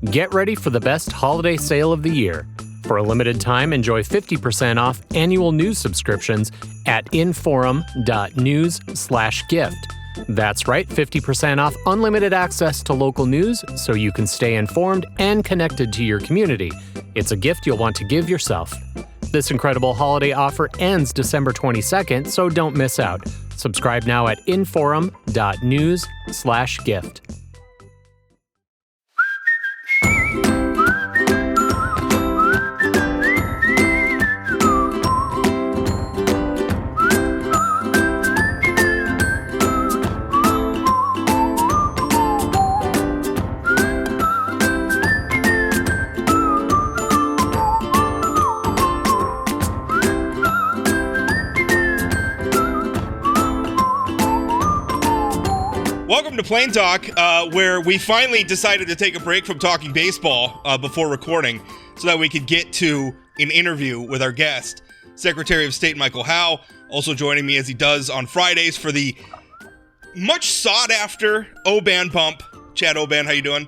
Get ready for the best holiday sale of the year. For a limited time, enjoy 50% off annual news subscriptions at inforum.news/gift. That's right, 50% off unlimited access to local news so you can stay informed and connected to your community. It's a gift you'll want to give yourself. This incredible holiday offer ends December 22nd, so don't miss out. Subscribe now at inforum.news/gift. Welcome to Plain Talk, where we finally decided to take a break from talking baseball before recording so that we could get to an interview with our guest, Secretary of State Michael Howe, also joining me as he does on Fridays for the much sought-after O-Band pump. Chad O-Band, how you doing?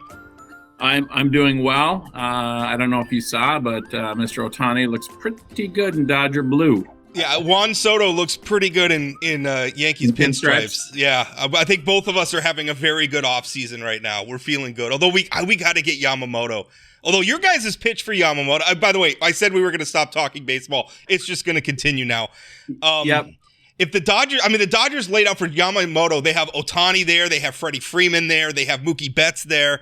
I'm doing well. I don't know if you saw, but Mr. Ohtani looks pretty good in Dodger blue. Yeah, Juan Soto looks pretty good in Yankees pinstripes. Yeah, I think both of us are having a very good offseason right now. We're feeling good. Although we got to get Yamamoto. Although your guys' pitch for Yamamoto, by the way, I said we were going to stop talking baseball. It's just going to continue now. Yep. If the Dodgers laid out for Yamamoto, they have Ohtani there, they have Freddie Freeman there, they have Mookie Betts there.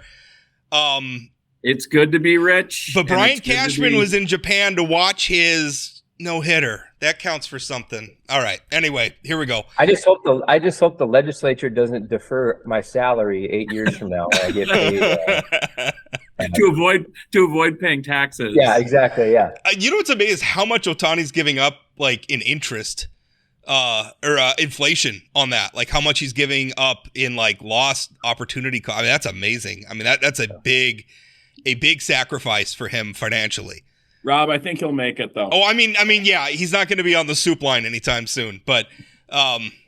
It's good to be rich. But Brian Cashman was in Japan to watch his no-hitter. That counts for something. All right. Anyway, here we go. I just hope the legislature doesn't defer my salary 8 years from now when I get paid. to avoid paying taxes. Yeah, exactly. Yeah. You know what's amazing is how much Ohtani's giving up, like in interest, or inflation on that. Like how much he's giving up in like lost opportunity. I mean, that's amazing. I mean, that's a big sacrifice for him financially. Rob, I think he'll make it, though. Oh, I mean, yeah, he's not going to be on the soup line anytime soon. But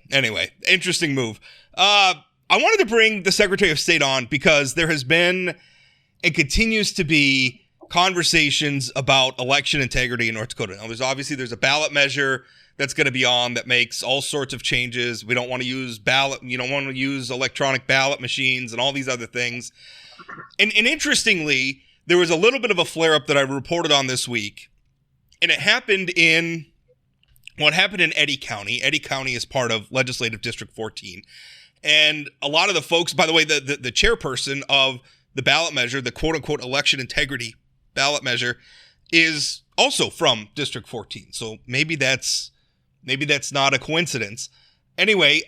anyway, interesting move. I wanted to bring the Secretary of State on because there has been and continues to be conversations about election integrity in North Dakota. Now, there's a ballot measure that's going to be on that makes all sorts of changes. We don't want to use electronic ballot machines and all these other things. And interestingly, there was a little bit of a flare-up that I reported on this week, and it happened in Eddy County. Eddy County is part of Legislative District 14, and a lot of the folks, by the way, the chairperson of the ballot measure, the quote-unquote election integrity ballot measure, is also from District 14, so maybe that's not a coincidence. Anyway,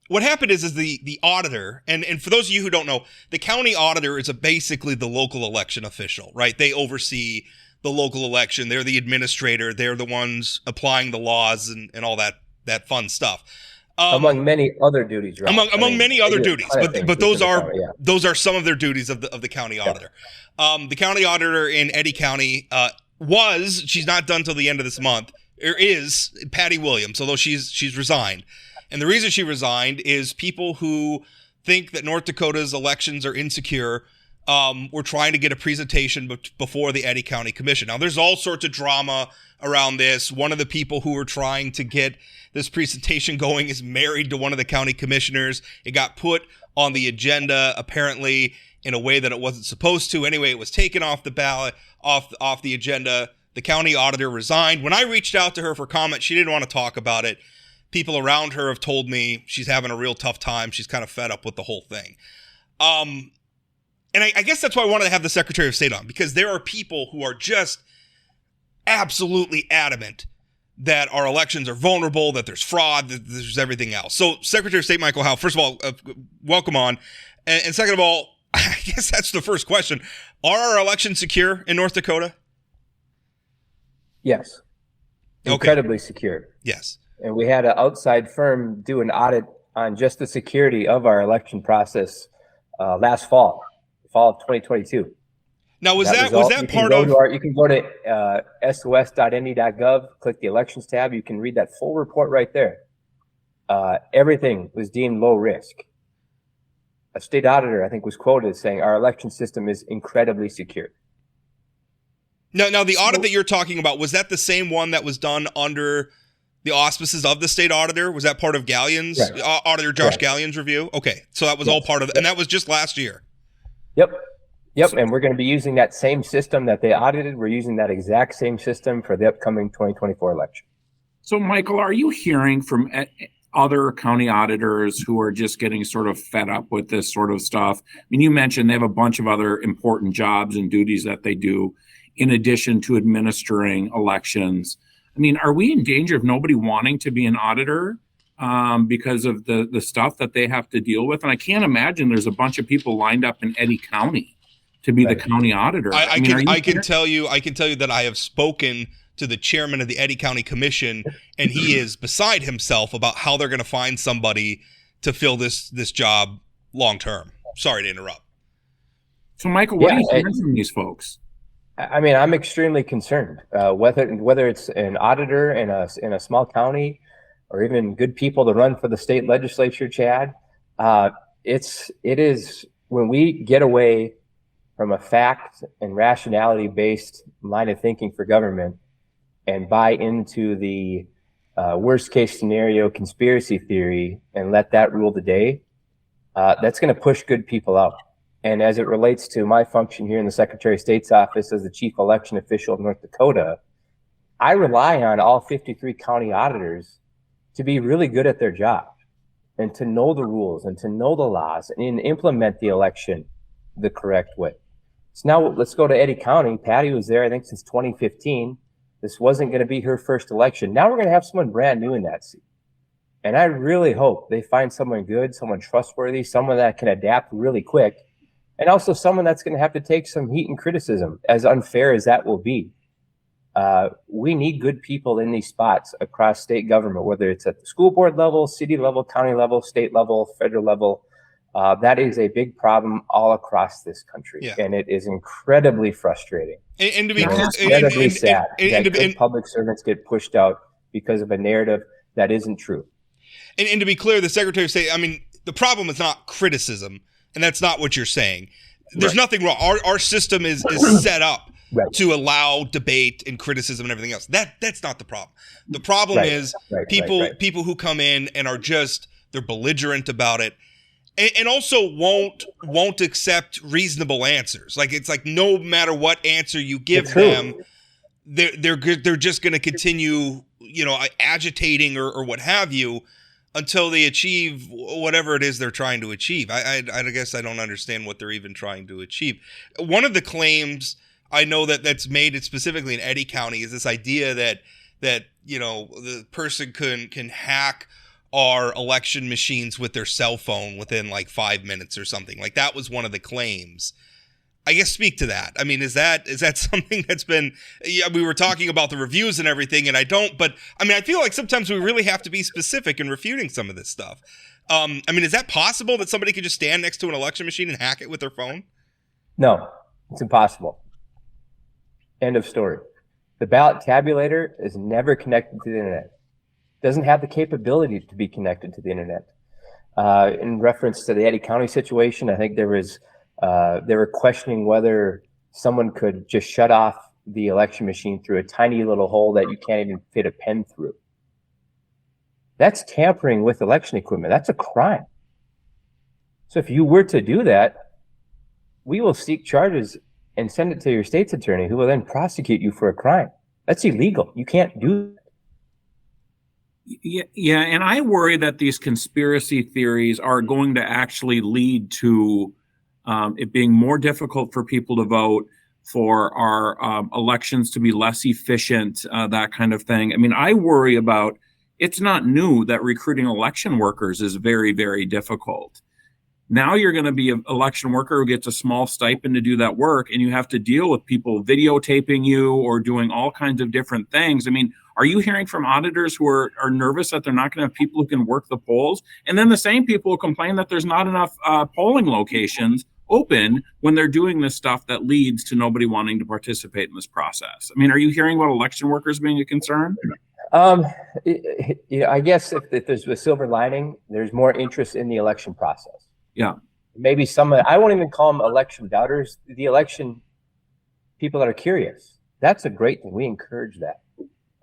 what happened is the auditor, and for those of you who don't know, the county auditor is basically the local election official, right? They oversee the local election. They're the administrator. They're the ones applying the laws and all that fun stuff. Among many other duties, right? Among many other duties, but those are some of their duties of the county auditor. Yeah. The county auditor in Eddy County she's not done till the end of this month, is Patty Williams, although she's resigned. And the reason she resigned is people who think that North Dakota's elections are insecure were trying to get a presentation before the Eddy County Commission. Now, there's all sorts of drama around this. One of the people who were trying to get this presentation going is married to one of the county commissioners. It got put on the agenda, apparently, in a way that it wasn't supposed to. Anyway, it was taken off the ballot, off the agenda. The county auditor resigned. When I reached out to her for comment, she didn't want to talk about it. People around her have told me she's having a real tough time. She's kind of fed up with the whole thing. And I guess that's why I wanted to have the Secretary of State on, because there are people who are just absolutely adamant that our elections are vulnerable, that there's fraud, that there's everything else. So, Secretary of State Michael Howe, first of all, welcome on. And second of all, I guess that's the first question. Are our elections secure in North Dakota? Yes. Incredibly secure. Yes. And we had an outside firm do an audit on just the security of our election process last fall of 2022. Now, was that part of? You can go to sos.ne.gov, click the elections tab. You can read that full report right there. Everything was deemed low risk. a state auditor, I think, was quoted as saying our election system is incredibly secure. Now the audit that you're talking about, was that the same one that was done under the auspices of the state auditor? Was that part of Gallian's, Auditor Josh Gallian's review? Okay, so that was all part of it, and that was just last year. Yep, and we're going to be using that same system that they audited. We're using that exact same system for the upcoming 2024 election. So, Michael, are you hearing from other county auditors who are just getting sort of fed up with this sort of stuff? I mean, you mentioned they have a bunch of other important jobs and duties that they do in addition to administering elections. I mean, are we in danger of nobody wanting to be an auditor because of the stuff that they have to deal with? And I can't imagine there's a bunch of people lined up in Eddy County to be the county auditor. I can tell you that I have spoken to the chairman of the Eddy County Commission, and he is beside himself about how they're going to find somebody to fill this job long term. Sorry to interrupt. So, Michael, what are you hearing from these folks? I mean, I'm extremely concerned. Whether it's an auditor in a small county, or even good people to run for the state legislature, Chad. It is when we get away from a fact and rationality based line of thinking for government and buy into the worst case scenario conspiracy theory and let that rule the day, that's going to push good people out. And as it relates to my function here in the Secretary of State's office as the chief election official of North Dakota, I rely on all 53 county auditors to be really good at their job and to know the rules and to know the laws and implement the election the correct way. So now let's go to Eddy County. Patty was there, I think, since 2015. This wasn't going to be her first election. Now we're going to have someone brand new in that seat. And I really hope they find someone good, someone trustworthy, someone that can adapt really quick, and also someone that's going to have to take some heat and criticism, as unfair as that will be. We need good people in these spots across state government, whether it's at the school board level, city level, county level, state level, federal level. That is a big problem all across this country, and it is incredibly frustrating. And to be incredibly sad that public servants get pushed out because of a narrative that isn't true. And to be clear, the Secretary of State, I mean, the problem is not criticism, and that's not what you're saying. There's nothing wrong. Our system is set up to allow debate and criticism and everything else. That's not the problem. The problem is people who come in and are just, they're belligerent about it, and also won't accept reasonable answers. Like, it's like no matter what answer you give them, they're just going to continue, agitating or what have you, until they achieve whatever it is they're trying to achieve. I guess I don't understand what they're even trying to achieve. One of the claims I know that's made specifically in Eddy County is this idea that the person can hack our election machines with their cell phone within like 5 minutes or something. Like, that was one of the claims. I guess speak to that. I mean, is that something that's been, we were talking about the reviews and everything, and I feel like sometimes we really have to be specific in refuting some of this stuff. Is that possible that somebody could just stand next to an election machine and hack it with their phone? No, it's impossible. End of story. The ballot tabulator is never connected to the internet. Doesn't have the capability to be connected to the internet. In reference to the Eddy County situation, I think they were questioning whether someone could just shut off the election machine through a tiny little hole that you can't even fit a pen through. That's tampering with election equipment. That's a crime. So if you were to do that, we will seek charges and send it to your state's attorney, who will then prosecute you for a crime. That's illegal. You can't do that. Yeah, and I worry that these conspiracy theories are going to actually lead to it being more difficult for people to vote, for our elections to be less efficient, that kind of thing. I mean, I worry about, it's not new that recruiting election workers is very, very difficult. Now you're going to be an election worker who gets a small stipend to do that work, and you have to deal with people videotaping you or doing all kinds of different things. I mean, are you hearing from auditors who are nervous that they're not going to have people who can work the polls? And then the same people who complain that there's not enough polling locations open when they're doing this stuff that leads to nobody wanting to participate in this process. I mean, are you hearing about election workers being a concern? I guess if there's a silver lining, there's more interest in the election process. Yeah. Maybe I won't even call them election doubters, the election people that are curious. That's a great thing. We encourage that.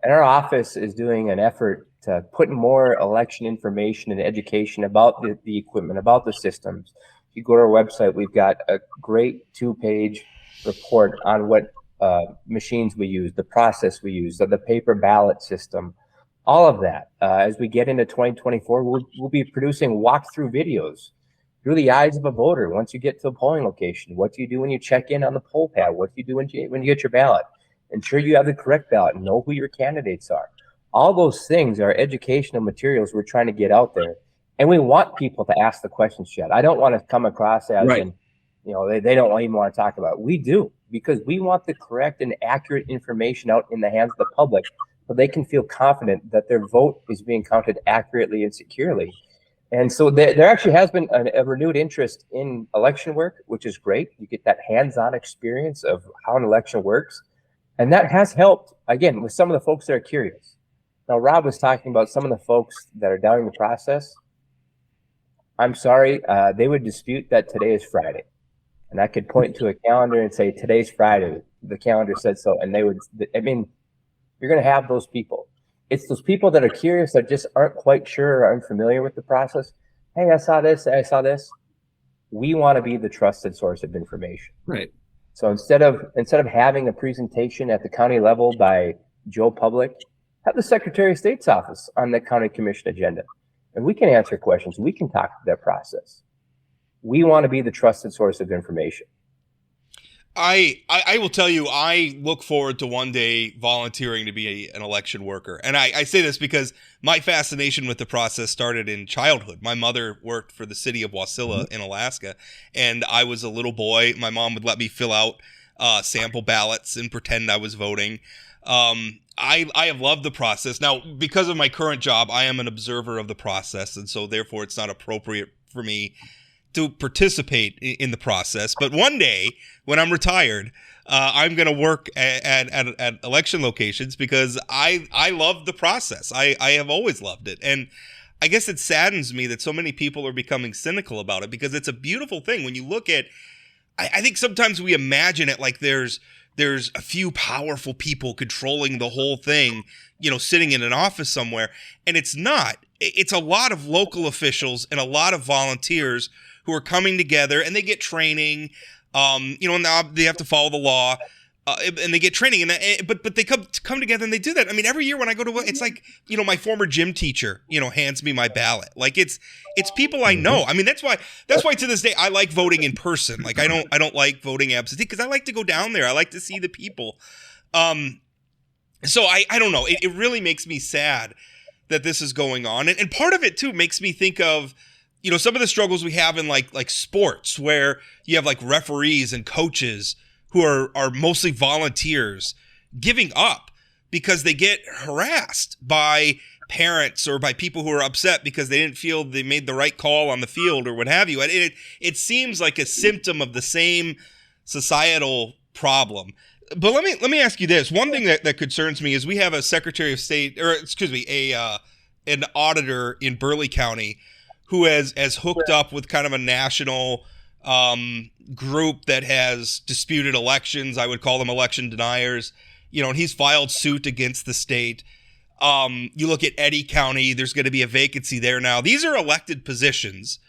And our office is doing an effort to put more election information and education about the equipment, about the systems. If you go to our website, we've got a great 2-page report on what machines we use, the process we use, the paper ballot system, all of that. As we get into 2024, we'll be producing walkthrough videos through the eyes of a voter. Once you get to a polling location, what do you do when you check in on the poll pad? What do you do when you get your ballot? Ensure you have the correct ballot and know who your candidates are. All those things are educational materials we're trying to get out there. And we want people to ask the questions, Chad. I don't want to come across as, right. They don't even want to talk about it. We do, because we want the correct and accurate information out in the hands of the public so they can feel confident that their vote is being counted accurately and securely. And so there actually has been a renewed interest in election work, which is great. You get that hands-on experience of how an election works. And that has helped, again, with some of the folks that are curious. Now, Rob was talking about some of the folks that are doubting the process. I'm sorry, they would dispute that today is Friday. And I could point to a calendar and say, today's Friday. The calendar said so. And you're going to have those people. It's those people that are curious, that just aren't quite sure or unfamiliar with the process. Hey, I saw this. We want to be the trusted source of information. Right. So instead of having a presentation at the county level by Joe Public, have the Secretary of State's office on the county commission agenda. And we can answer questions. We can talk about that process. We want to be the trusted source of information. I will tell you, I look forward to one day volunteering to be an election worker. And I say this because my fascination with the process started in childhood. My mother worked for the city of Wasilla in Alaska, and I was a little boy. My mom would let me fill out sample ballots and pretend I was voting. I have loved the process. Now, because of my current job, I am an observer of the process, and so therefore it's not appropriate for me to participate in the process. But one day, when I'm retired, I'm going to work at election locations because I love the process. I have always loved it. And I guess it saddens me that so many people are becoming cynical about it, because it's a beautiful thing. When you look at, I think sometimes we imagine it like there's a few powerful people controlling the whole thing, sitting in an office somewhere. And it's not. It's a lot of local officials and a lot of volunteers who are coming together, and they get training, and now they have to follow the law, and they get training, but they come together and they do that. I mean, every year when I go to, it's like, my former gym teacher, hands me my ballot. Like it's people I know. I mean, that's why to this day I like voting in person. Like I don't like voting absentee, because I like to go down there. I like to see the people. So I don't know. It really makes me sad that this is going on, and part of it too makes me think of, some of the struggles we have in like sports, where you have like referees and coaches who are mostly volunteers giving up because they get harassed by parents or by people who are upset because they didn't feel they made the right call on the field or what have you. It seems like a symptom of the same societal problem. But let me ask you this. One thing that concerns me is we have a Secretary of State, or excuse me, an auditor in Burleigh County who has hooked up with kind of a national group that has disputed elections. I would call them election deniers. And he's filed suit against the state. You look at Eddy County, there's going to be a vacancy there now. These are elected positions.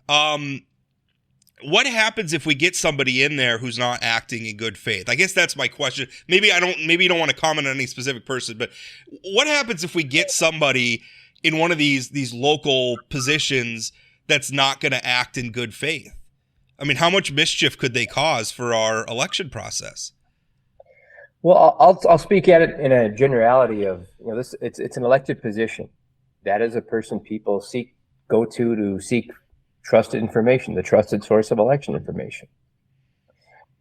What happens if we get somebody in there who's not acting in good faith? I guess that's my question. Maybe you don't want to comment on any specific person, but what happens if we get somebody in one of these local positions that's not going to act in good faith? I mean, how much mischief could they cause for our election process? Well, I'll speak at it in a generality of, this. It's an elected position. That is a person people go to seek trusted information, the trusted source of election information.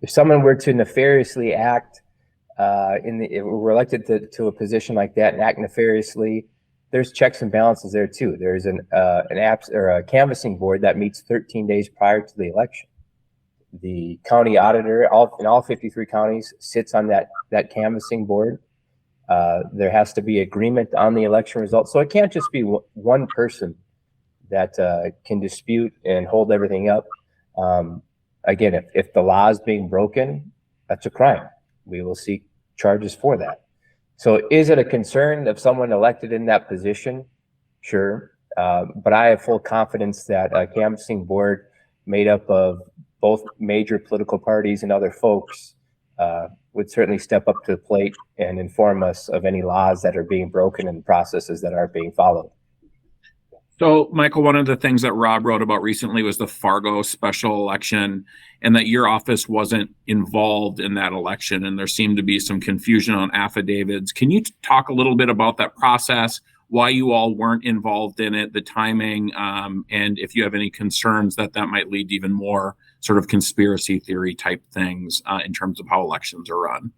If someone were to nefariously act, if we're elected to a position like that and act nefariously, there's checks and balances there too. There's an apps or a canvassing board that meets 13 days prior to the election. The county auditor, in all 53 counties, sits on that canvassing board. There has to be agreement on the election results, so it can't just be one person that can dispute and hold everything up. Again, if the law is being broken, that's a crime. We will seek charges for that. So is it a concern of someone elected in that position? Sure. But I have full confidence that a canvassing board made up of both major political parties and other folks would certainly step up to the plate and inform us of any laws that are being broken and processes that aren't being followed. So, Michael, one of the things that Rob wrote about recently was the Fargo special election, and that your office wasn't involved in that election, and there seemed to be some confusion on affidavits. Can you talk a little bit about that process, why you all weren't involved in it, the timing, and if you have any concerns that might lead to even more sort of conspiracy theory type things in terms of how elections are run?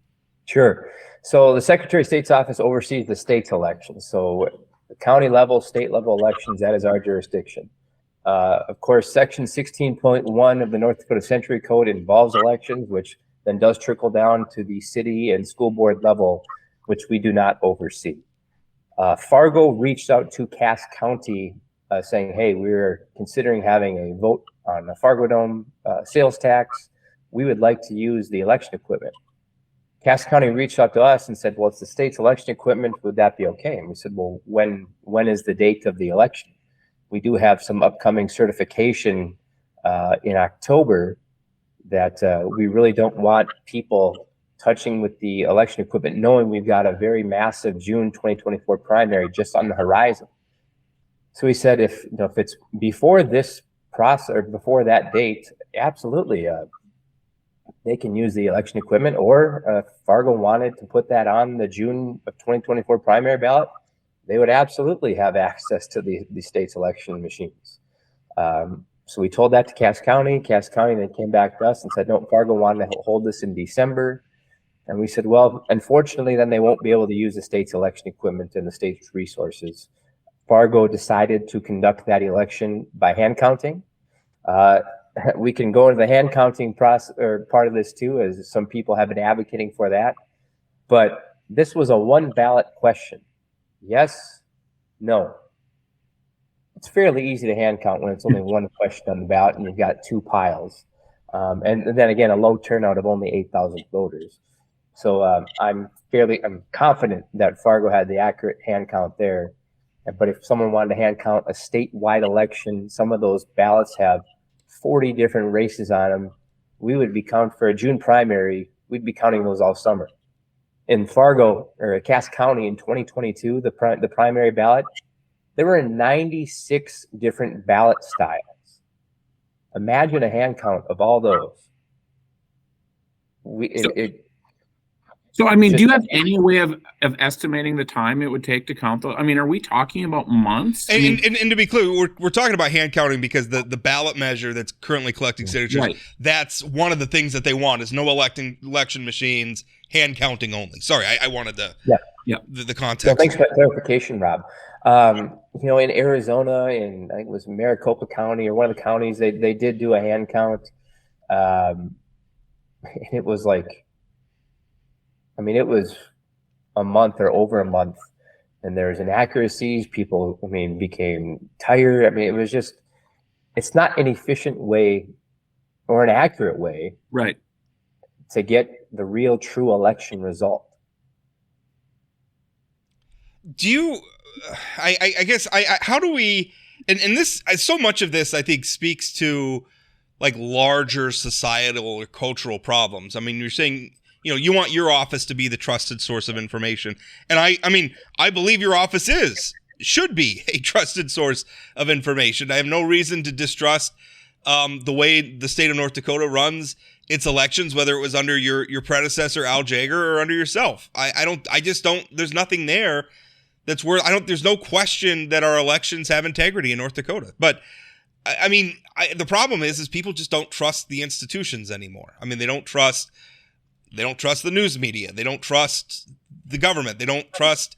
Sure. So the Secretary of State's office oversees the state's elections. So the county level, state level elections, that is our jurisdiction. Of course, Section 16.1 of the North Dakota Century Code involves elections, which then does trickle down to the city and school board level, which we do not oversee. Fargo reached out to Cass County saying, hey, we're considering having a vote on the Fargo Dome sales tax. We would like to use the election equipment. Cass County reached out to us and said, well, it's the state's election equipment. Would that be okay? And we said, well, when is the date of the election? We do have some upcoming certification in October that we really don't want people touching with the election equipment, knowing we've got a very massive June 2024 primary just on the horizon. So we said, if it's before this process or before that date, absolutely, they can use the election equipment, or if Fargo wanted to put that on the June of 2024 primary ballot, they would absolutely have access to the state's election machines. So we told that to Cass County. Cass County then came back to us and said, no, Fargo wanted to hold this in December. And we said, well, unfortunately, then they won't be able to use the state's election equipment and the state's resources. Fargo decided to conduct that election by hand counting. We can go into the hand counting process or part of this too, as some people have been advocating for that. But this was a one ballot question. Yes, no. It's fairly easy to hand count when it's only one question on the ballot and you've got two piles. And then again, a low turnout of only 8,000 voters. So I'm confident that Fargo had the accurate hand count there. But if someone wanted to hand count a statewide election, some of those ballots have 40 different races on them. We would be counting for a June primary. We'd be counting those all summer. In Fargo or Cass County in 2022, the primary ballot, there were 96 different ballot styles. Imagine a hand count of all those. So, I mean, do you have any way of estimating the time it would take to count those? I mean, are we talking about months? And to be clear, we're talking about hand counting because the ballot measure that's currently collecting signatures, right, that's one of the things that they want is no election machines, hand counting only. Sorry, I wanted the context. Well, thanks for that clarification, Rob. In Arizona, in I think it was Maricopa County or one of the counties, they did do a hand count. It was like, it was a month or over a month, and there's inaccuracies. People, became tired. It was just, it's not an efficient way or an accurate way, right, to get the real true election result. Do you, I guess, how do we, and this, so much of this, I think, speaks to like larger societal or cultural problems. You're saying, you want your office to be the trusted source of information. And I believe your office should be a trusted source of information. I have no reason to distrust the way the state of North Dakota runs its elections, whether it was under your predecessor, Al Jager, or under yourself. There's nothing there that's there's no question that our elections have integrity in North Dakota. But the problem is people just don't trust the institutions anymore. They don't trust the news media. They don't trust the government. They don't trust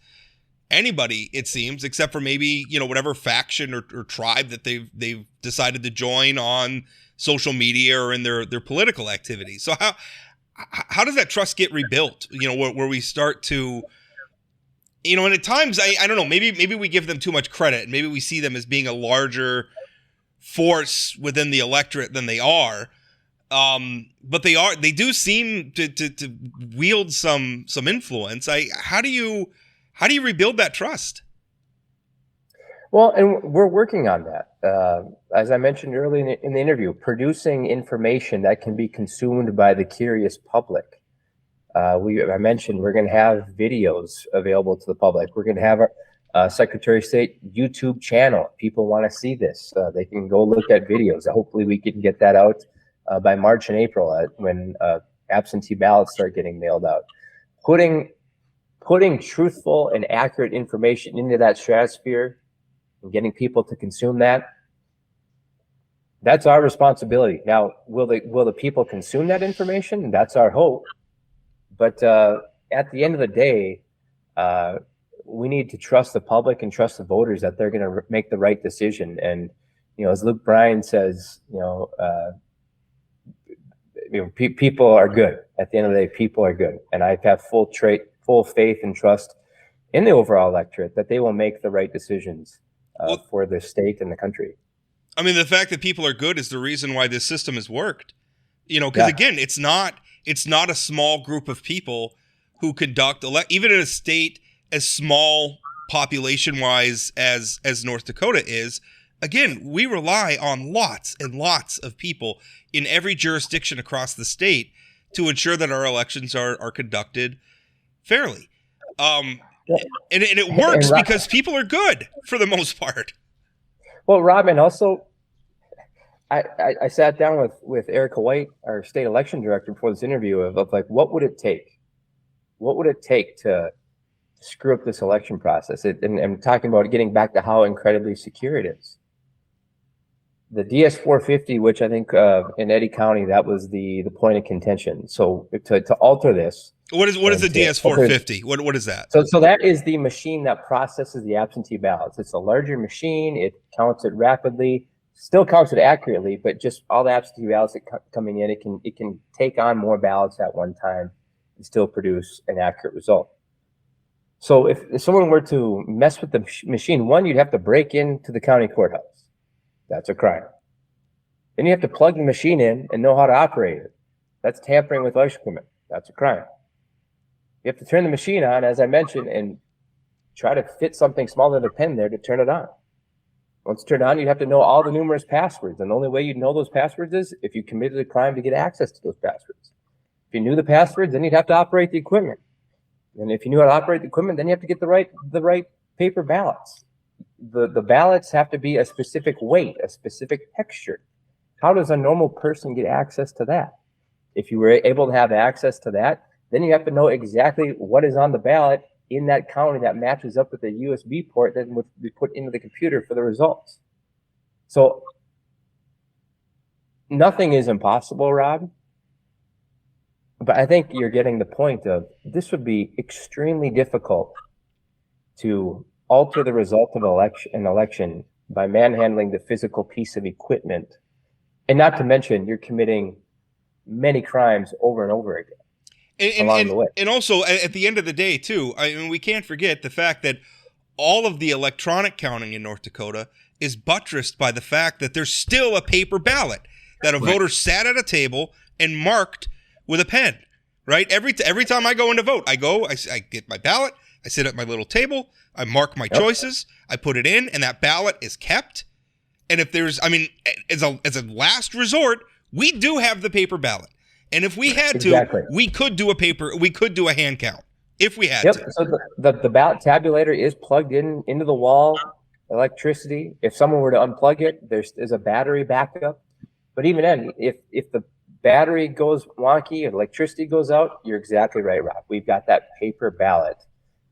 anybody, it seems, except for maybe, whatever faction or tribe that they've decided to join on social media or in their political activities. So how does that trust get rebuilt? Where we start to, and at times, I don't know, maybe we give them too much credit. Maybe we see them as being a larger force within the electorate than they are. But they do seem to wield some influence. How do you rebuild that trust? Well, and we're working on that. As I mentioned earlier in the interview, producing information that can be consumed by the curious public. I mentioned we're going to have videos available to the public. We're going to have our Secretary of State YouTube channel. People want to see this. They can go look at videos. Hopefully we can get that out by March and April when absentee ballots start getting mailed out. Putting truthful and accurate information into that stratosphere and getting people to consume that's our responsibility. Now, will the people consume that information? That's our hope. But at the end of the day, we need to trust the public and trust the voters that they're going to make the right decision. And, as Luke Bryan says, people are good. At the end of the day, people are good. And I have full faith and trust in the overall electorate that they will make the right decisions for the state and the country. I mean, the fact that people are good is the reason why this system has worked. Because again, it's not a small group of people who conduct even in a state as small population-wise as North Dakota is. Again, we rely on lots and lots of people in every jurisdiction across the state to ensure that our elections are conducted fairly. And it works because people are good for the most part. Well, Rob, and also I sat down with Erica White, our state election director, before this interview of like, what would it take? What would it take to screw up this election process? And talking about getting back to how incredibly secure it is. The DS-450, which I think in Eddy County, that was the point of contention. So to alter this. What is the DS-450? What is that? So that is the machine that processes the absentee ballots. It's a larger machine. It counts it rapidly, still counts it accurately, but just all the absentee ballots that coming in, it can take on more ballots at one time and still produce an accurate result. So if someone were to mess with the machine, one, you'd have to break into the county courthouse. That's a crime. Then you have to plug the machine in and know how to operate it. That's tampering with election equipment. That's a crime. You have to turn the machine on, as I mentioned, and try to fit something smaller than a pen there to turn it on. Once it's turned on, you'd have to know all the numerous passwords. And the only way you'd know those passwords is if you committed a crime to get access to those passwords. If you knew the passwords, then you'd have to operate the equipment. And if you knew how to operate the equipment, then you have to get the right paper ballots. The ballots have to be a specific weight, a specific texture. How does a normal person get access to that? If you were able to have access to that, then you have to know exactly what is on the ballot in that county that matches up with the USB port that would be put into the computer for the results. So nothing is impossible, Rob. But I think you're getting the point of this would be extremely difficult to alter the result of an election by manhandling the physical piece of equipment. And not to mention, you're committing many crimes over and over again along the way. And also, at the end of the day, too, I mean, we can't forget the fact that all of the electronic counting in North Dakota is buttressed by the fact that there's still a paper ballot that a voter sat at a table and marked with a pen, right? Every time I go in to vote, I get my ballot, I sit at my little table, I mark my choices, I put it in, and that ballot is kept. And if there's, I mean, as a last resort, we do have the paper ballot. And if we had to, we could do a hand count if we had to. So the ballot tabulator is plugged into the wall, electricity. If someone were to unplug it, there's a battery backup. But even then, if the battery goes wonky and electricity goes out, you're exactly right, Rob. We've got that paper ballot.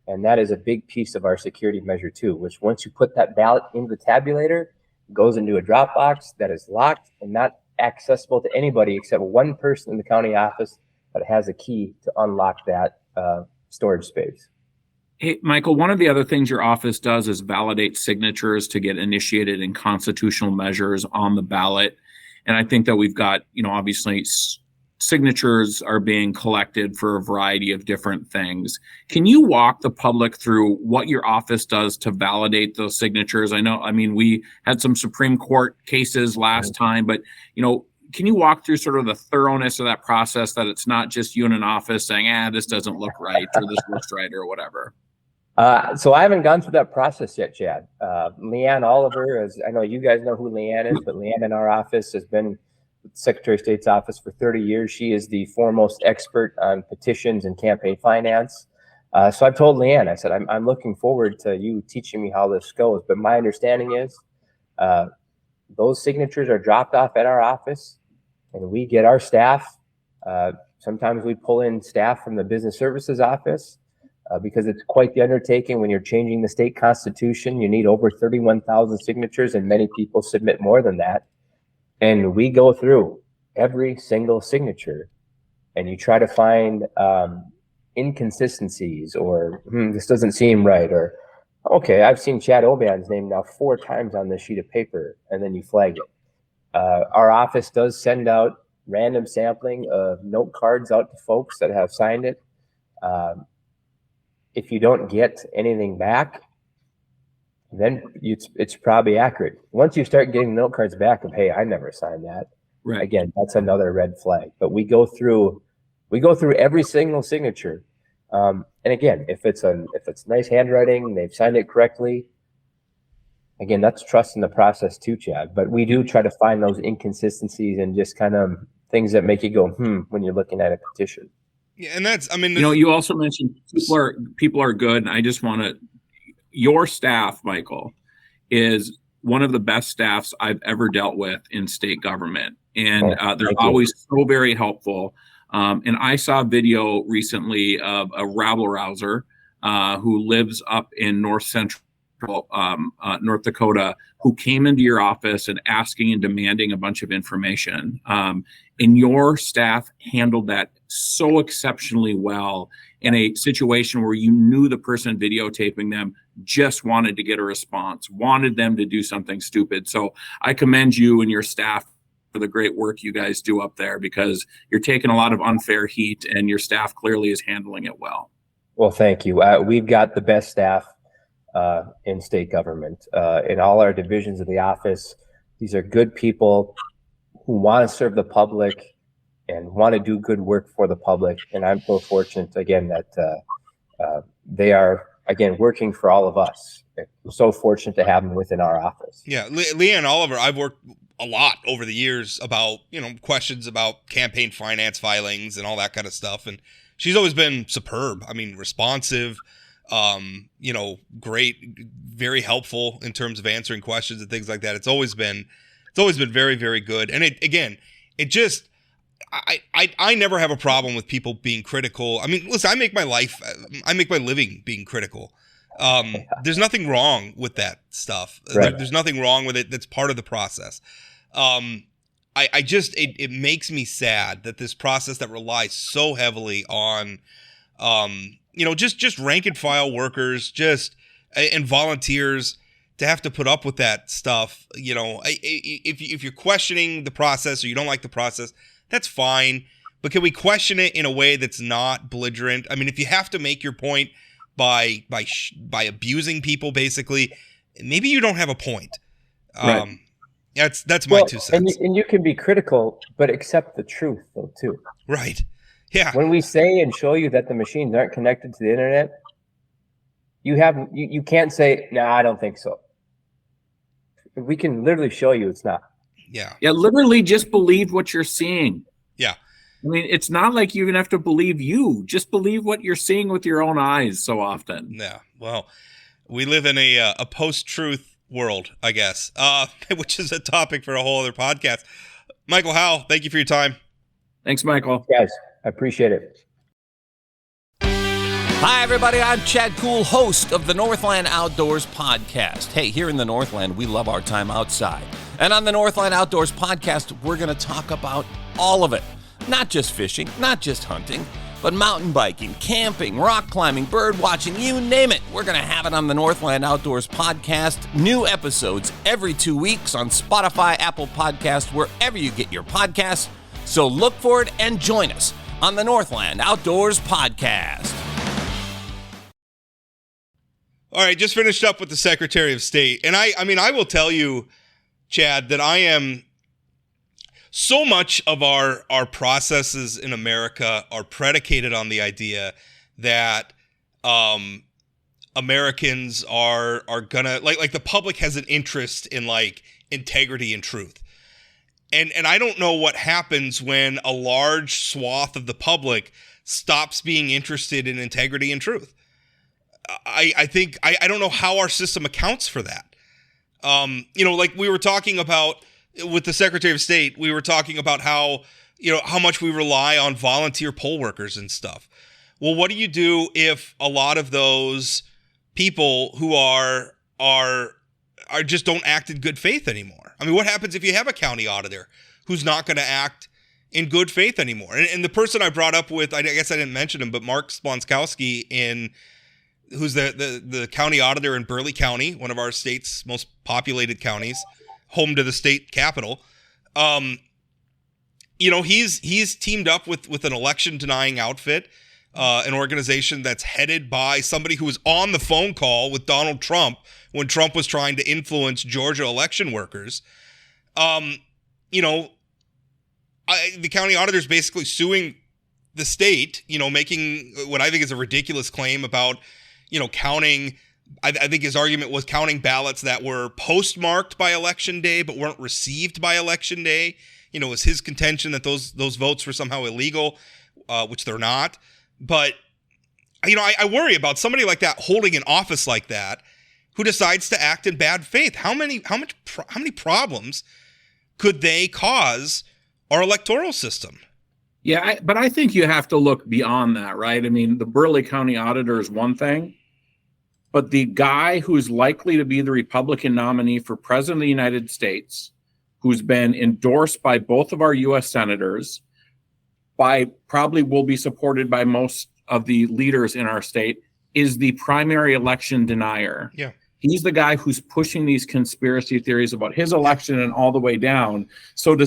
And that is a big piece of our security measure too, which once you put that ballot into the tabulator, it goes into a drop box that is locked and not accessible to anybody except one person in the county office that has a key to unlock that storage space. Hey, Michael, one of the other things your office does is validate signatures to get initiated in constitutional measures on the ballot. And I think that we've got, obviously signatures are being collected for a variety of different things. Can you walk the public through what your office does to validate those signatures? We had some Supreme Court cases last time, but, can you walk through sort of the thoroughness of that process, that it's not just you in an office saying, this doesn't look right, or this looks right, or whatever? So I haven't gone through that process yet, Chad. Leanne Oliver, I know you guys know who Leanne is, but Leanne in our office has been with the Secretary of State's office for 30 years. She is the foremost expert on petitions and campaign finance. So I've told Leanne, I said, I'm looking forward to you teaching me how this goes. But my understanding is those signatures are dropped off at our office, and we get our staff. Sometimes we pull in staff from the business services office because it's quite the undertaking. When you're changing the state constitution, you need over 31,000 signatures, and many people submit more than that. And we go through every single signature, and you try to find inconsistencies, or this doesn't seem right, or okay, I've seen Chad Oban's name now 4 times on this sheet of paper, and then you flag it. Our office does send out random sampling of note cards out to folks that have signed it. If you don't get anything back, then it's probably accurate. Once you start getting note cards back of, hey, I never signed that. Right. Again, that's another red flag. But we go through every single signature. And again, if it's nice handwriting, they've signed it correctly. Again, that's trust in the process too, Chad. But we do try to find those inconsistencies and just kind of things that make you go, when you're looking at a petition. Yeah, and you also mentioned people are good, and I just want to. Your staff, Michael, is one of the best staffs I've ever dealt with in state government, and they're always so very helpful. And I saw a video recently of a rabble-rouser who lives up in North Central North Dakota, who came into your office and asking and demanding a bunch of information. And your staff handled that so exceptionally well in a situation where you knew the person videotaping them just wanted to get a response, wanted them to do something stupid. So I commend you and your staff for the great work you guys do up there, because you're taking a lot of unfair heat, and your staff clearly is handling it well. Well, thank you. We've got the best staff in state government, in all our divisions of the office. These are good people who want to serve the public and want to do good work for the public. And I'm so fortunate, again, that they are, again, working for all of us. We're so fortunate to have them within our office. Yeah, Leanne Oliver, I've worked a lot over the years about, questions about campaign finance filings and all that kind of stuff. And she's always been superb. I mean, responsive, great, very helpful in terms of answering questions and things like that. It's always been very, very good. And I never have a problem with people being critical. I mean, listen, I make my living being critical. There's nothing wrong with that stuff. Right. There's nothing wrong with it. That's part of the process. It makes me sad that this process that relies so heavily on, just rank and file workers, and volunteers to have to put up with that stuff. If you're questioning the process or you don't like the process, that's fine. But can we question it in a way that's not belligerent? I mean, if you have to make your point by abusing people, basically, maybe you don't have a point. Right. That's my 2 cents. And you can be critical, but accept the truth, though, too. Right. Yeah. When we say and show you that the machines aren't connected to the internet, you can't say, "No, I don't think so." We can literally show you it's not. Yeah. Yeah. Literally, just believe what you're seeing. Yeah. I mean, it's not like you even have to believe you. Just believe what you're seeing with your own eyes so often. Yeah. Well, we live in a post-truth world, I guess, which is a topic for a whole other podcast. Michael Howe, thank you for your time. Thanks, Michael. Guys, I appreciate it. Hi, everybody. I'm Chad Kuhl, host of the Northland Outdoors podcast. Hey, here in the Northland, we love our time outside. And on the Northland Outdoors podcast, we're going to talk about all of it. Not just fishing, not just hunting, but mountain biking, camping, rock climbing, bird watching, you name it. We're going to have it on the Northland Outdoors podcast. New episodes every 2 weeks on Spotify, Apple Podcasts, wherever you get your podcasts. So look for it and join us on the Northland Outdoors Podcast. All right, just finished up with the Secretary of State. And I will tell you, Chad, that I am so much of our processes in America are predicated on the idea that Americans are gonna like the public has an interest in like integrity and truth. And I don't know what happens when a large swath of the public stops being interested in integrity and truth. I think I don't know how our system accounts for that. Like we were talking about with the Secretary of State, we were talking about how much we rely on volunteer poll workers and stuff. Well, what do you do if a lot of those people who are just don't act in good faith anymore? I mean, what happens if you have a county auditor who's not going to act in good faith anymore? And the person I brought up with, I guess I didn't mention him, but Mark Splonskowski, who's the county auditor in Burleigh County, one of our state's most populated counties, home to the state capital. He's teamed up with an election denying outfit, an organization that's headed by somebody who was on the phone call with Donald Trump when Trump was trying to influence Georgia election workers. The county auditor is basically suing the state, making what I think is a ridiculous claim about, counting. I think his argument was counting ballots that were postmarked by Election Day but weren't received by Election Day. It was his contention that those votes were somehow illegal, which they're not. But, I worry about somebody like that holding an office like that who decides to act in bad faith. How many problems could they cause our electoral system? Yeah, but I think you have to look beyond that, right? I mean, the Burleigh County Auditor is one thing, but the guy who's likely to be the Republican nominee for President of the United States, who's been endorsed by both of our U.S. senators, probably will be supported by most of the leaders in our state, is the primary election denier. Yeah. He's the guy who's pushing these conspiracy theories about his election and all the way down. So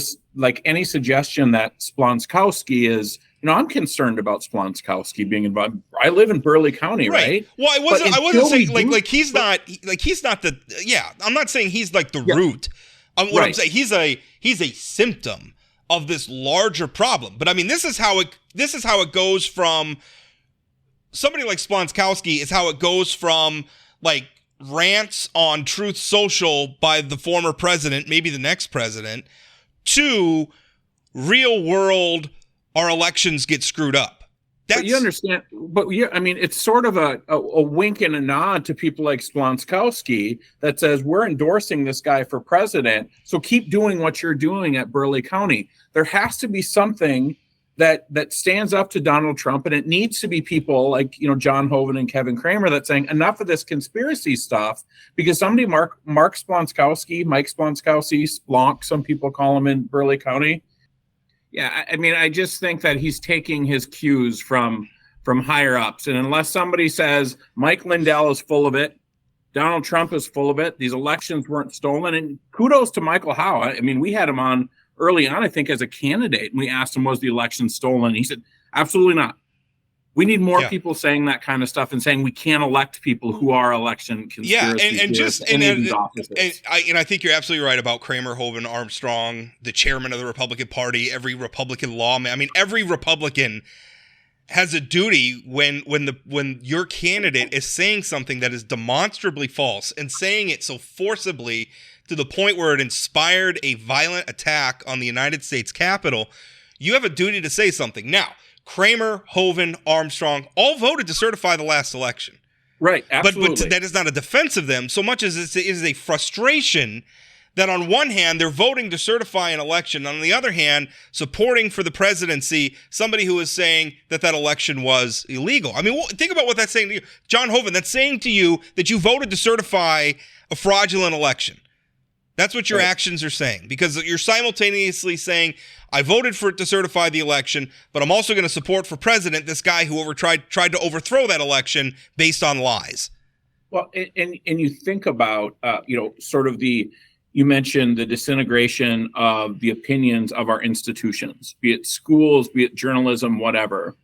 any suggestion that Splonskowski is, I'm concerned about Splonskowski being involved. I live in Burleigh County, right? Well, I wasn't saying he's not the, I'm not saying he's like the root. I'm saying he's a symptom of this larger problem. But I mean, this is how it goes from somebody like Splonskowski is how it goes from like rants on Truth Social by the former president, maybe the next president, to real world, our elections get screwed up. But you understand, it's sort of a wink and a nod to people like Splonskowski that says, we're endorsing this guy for president, so keep doing what you're doing at Burleigh County. There has to be something that stands up to Donald Trump, and it needs to be people like, John Hoven and Kevin Kramer that's saying enough of this conspiracy stuff, because somebody, Mark Splonskowski, Mike Splonskowski, Splonk, some people call him in Burleigh County. Yeah, I mean, I just think that he's taking his cues from higher ups. And unless somebody says Mike Lindell is full of it, Donald Trump is full of it, these elections weren't stolen. And kudos to Michael Howe. I mean, we had him on early on, I think, as a candidate. And we asked him, was the election stolen? He said, absolutely not. We need more people saying that kind of stuff and saying we can't elect people who are election conspiracy theorists. And I think you're absolutely right about Kramer, Hoven, Armstrong, the chairman of the Republican Party, every Republican lawman. I mean, every Republican has a duty when your candidate is saying something that is demonstrably false and saying it so forcibly to the point where it inspired a violent attack on the United States Capitol. You have a duty to say something. Now, Kramer, Hoven, Armstrong all voted to certify the last election. Right, absolutely. But that is not a defense of them so much as it is a frustration that on one hand, they're voting to certify an election. On the other hand, supporting for the presidency somebody who is saying that election was illegal. I mean, think about what that's saying to you. John Hoven, that's saying to you that you voted to certify a fraudulent election. That's what your actions are saying, because you're simultaneously saying, I voted for it to certify the election, but I'm also going to support for president this guy who tried to overthrow that election based on lies. Well, and you think about, sort of the you mentioned the disintegration of the opinions of our institutions, be it schools, be it journalism, whatever.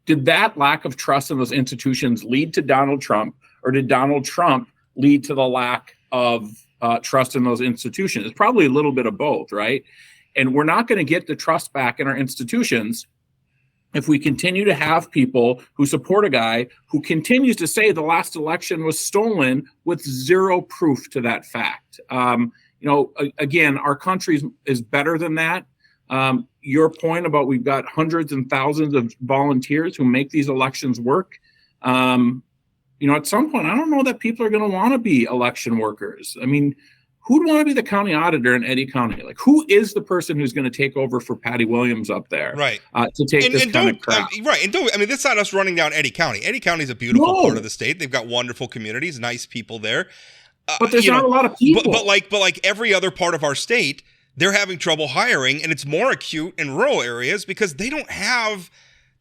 Did that lack of trust in those institutions lead to Donald Trump, or did Donald Trump lead to the lack of trust in those institutions? It's probably a little bit of both, right? And we're not going to get the trust back in our institutions if we continue to have people who support a guy who continues to say the last election was stolen with zero proof to that fact. Again, our country is better than that. Your point about we've got hundreds and thousands of volunteers who make these elections work. At some point, I don't know that people are going to want to be election workers. I mean, who'd want to be the county auditor in Eddy County? Like, who is the person who's going to take over for Patty Williams up there? Right. To take this kind of crap. Right. And that's not us running down Eddy County. Eddy County is a beautiful part of the state. They've got wonderful communities, nice people there. But there's not a lot of people. But like every other part of our state, they're having trouble hiring, and it's more acute in rural areas because they don't have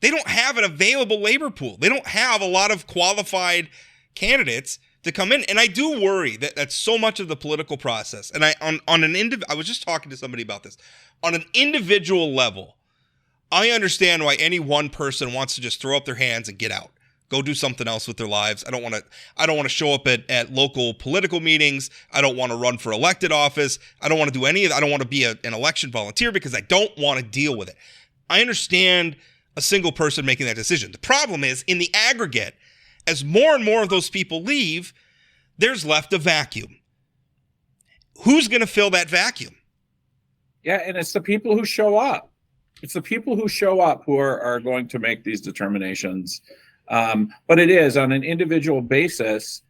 an available labor pool. They don't have a lot of qualified candidates to come in. And I do worry that that's so much of the political process. And I was just talking to somebody about this. On an individual level, I understand why any one person wants to just throw up their hands and get out. Go do something else with their lives. I don't want to show up at local political meetings. I don't want to run for elected office. I don't want to do any of that. I don't want to be an election volunteer because I don't want to deal with it. I understand a single person making that decision. The problem is, in the aggregate, as more and more of those people leave, there's left a vacuum. Who's going to fill that vacuum? Yeah, and it's the people who show up. It's the people who show up who are going to make these determinations. But it is on an individual basis.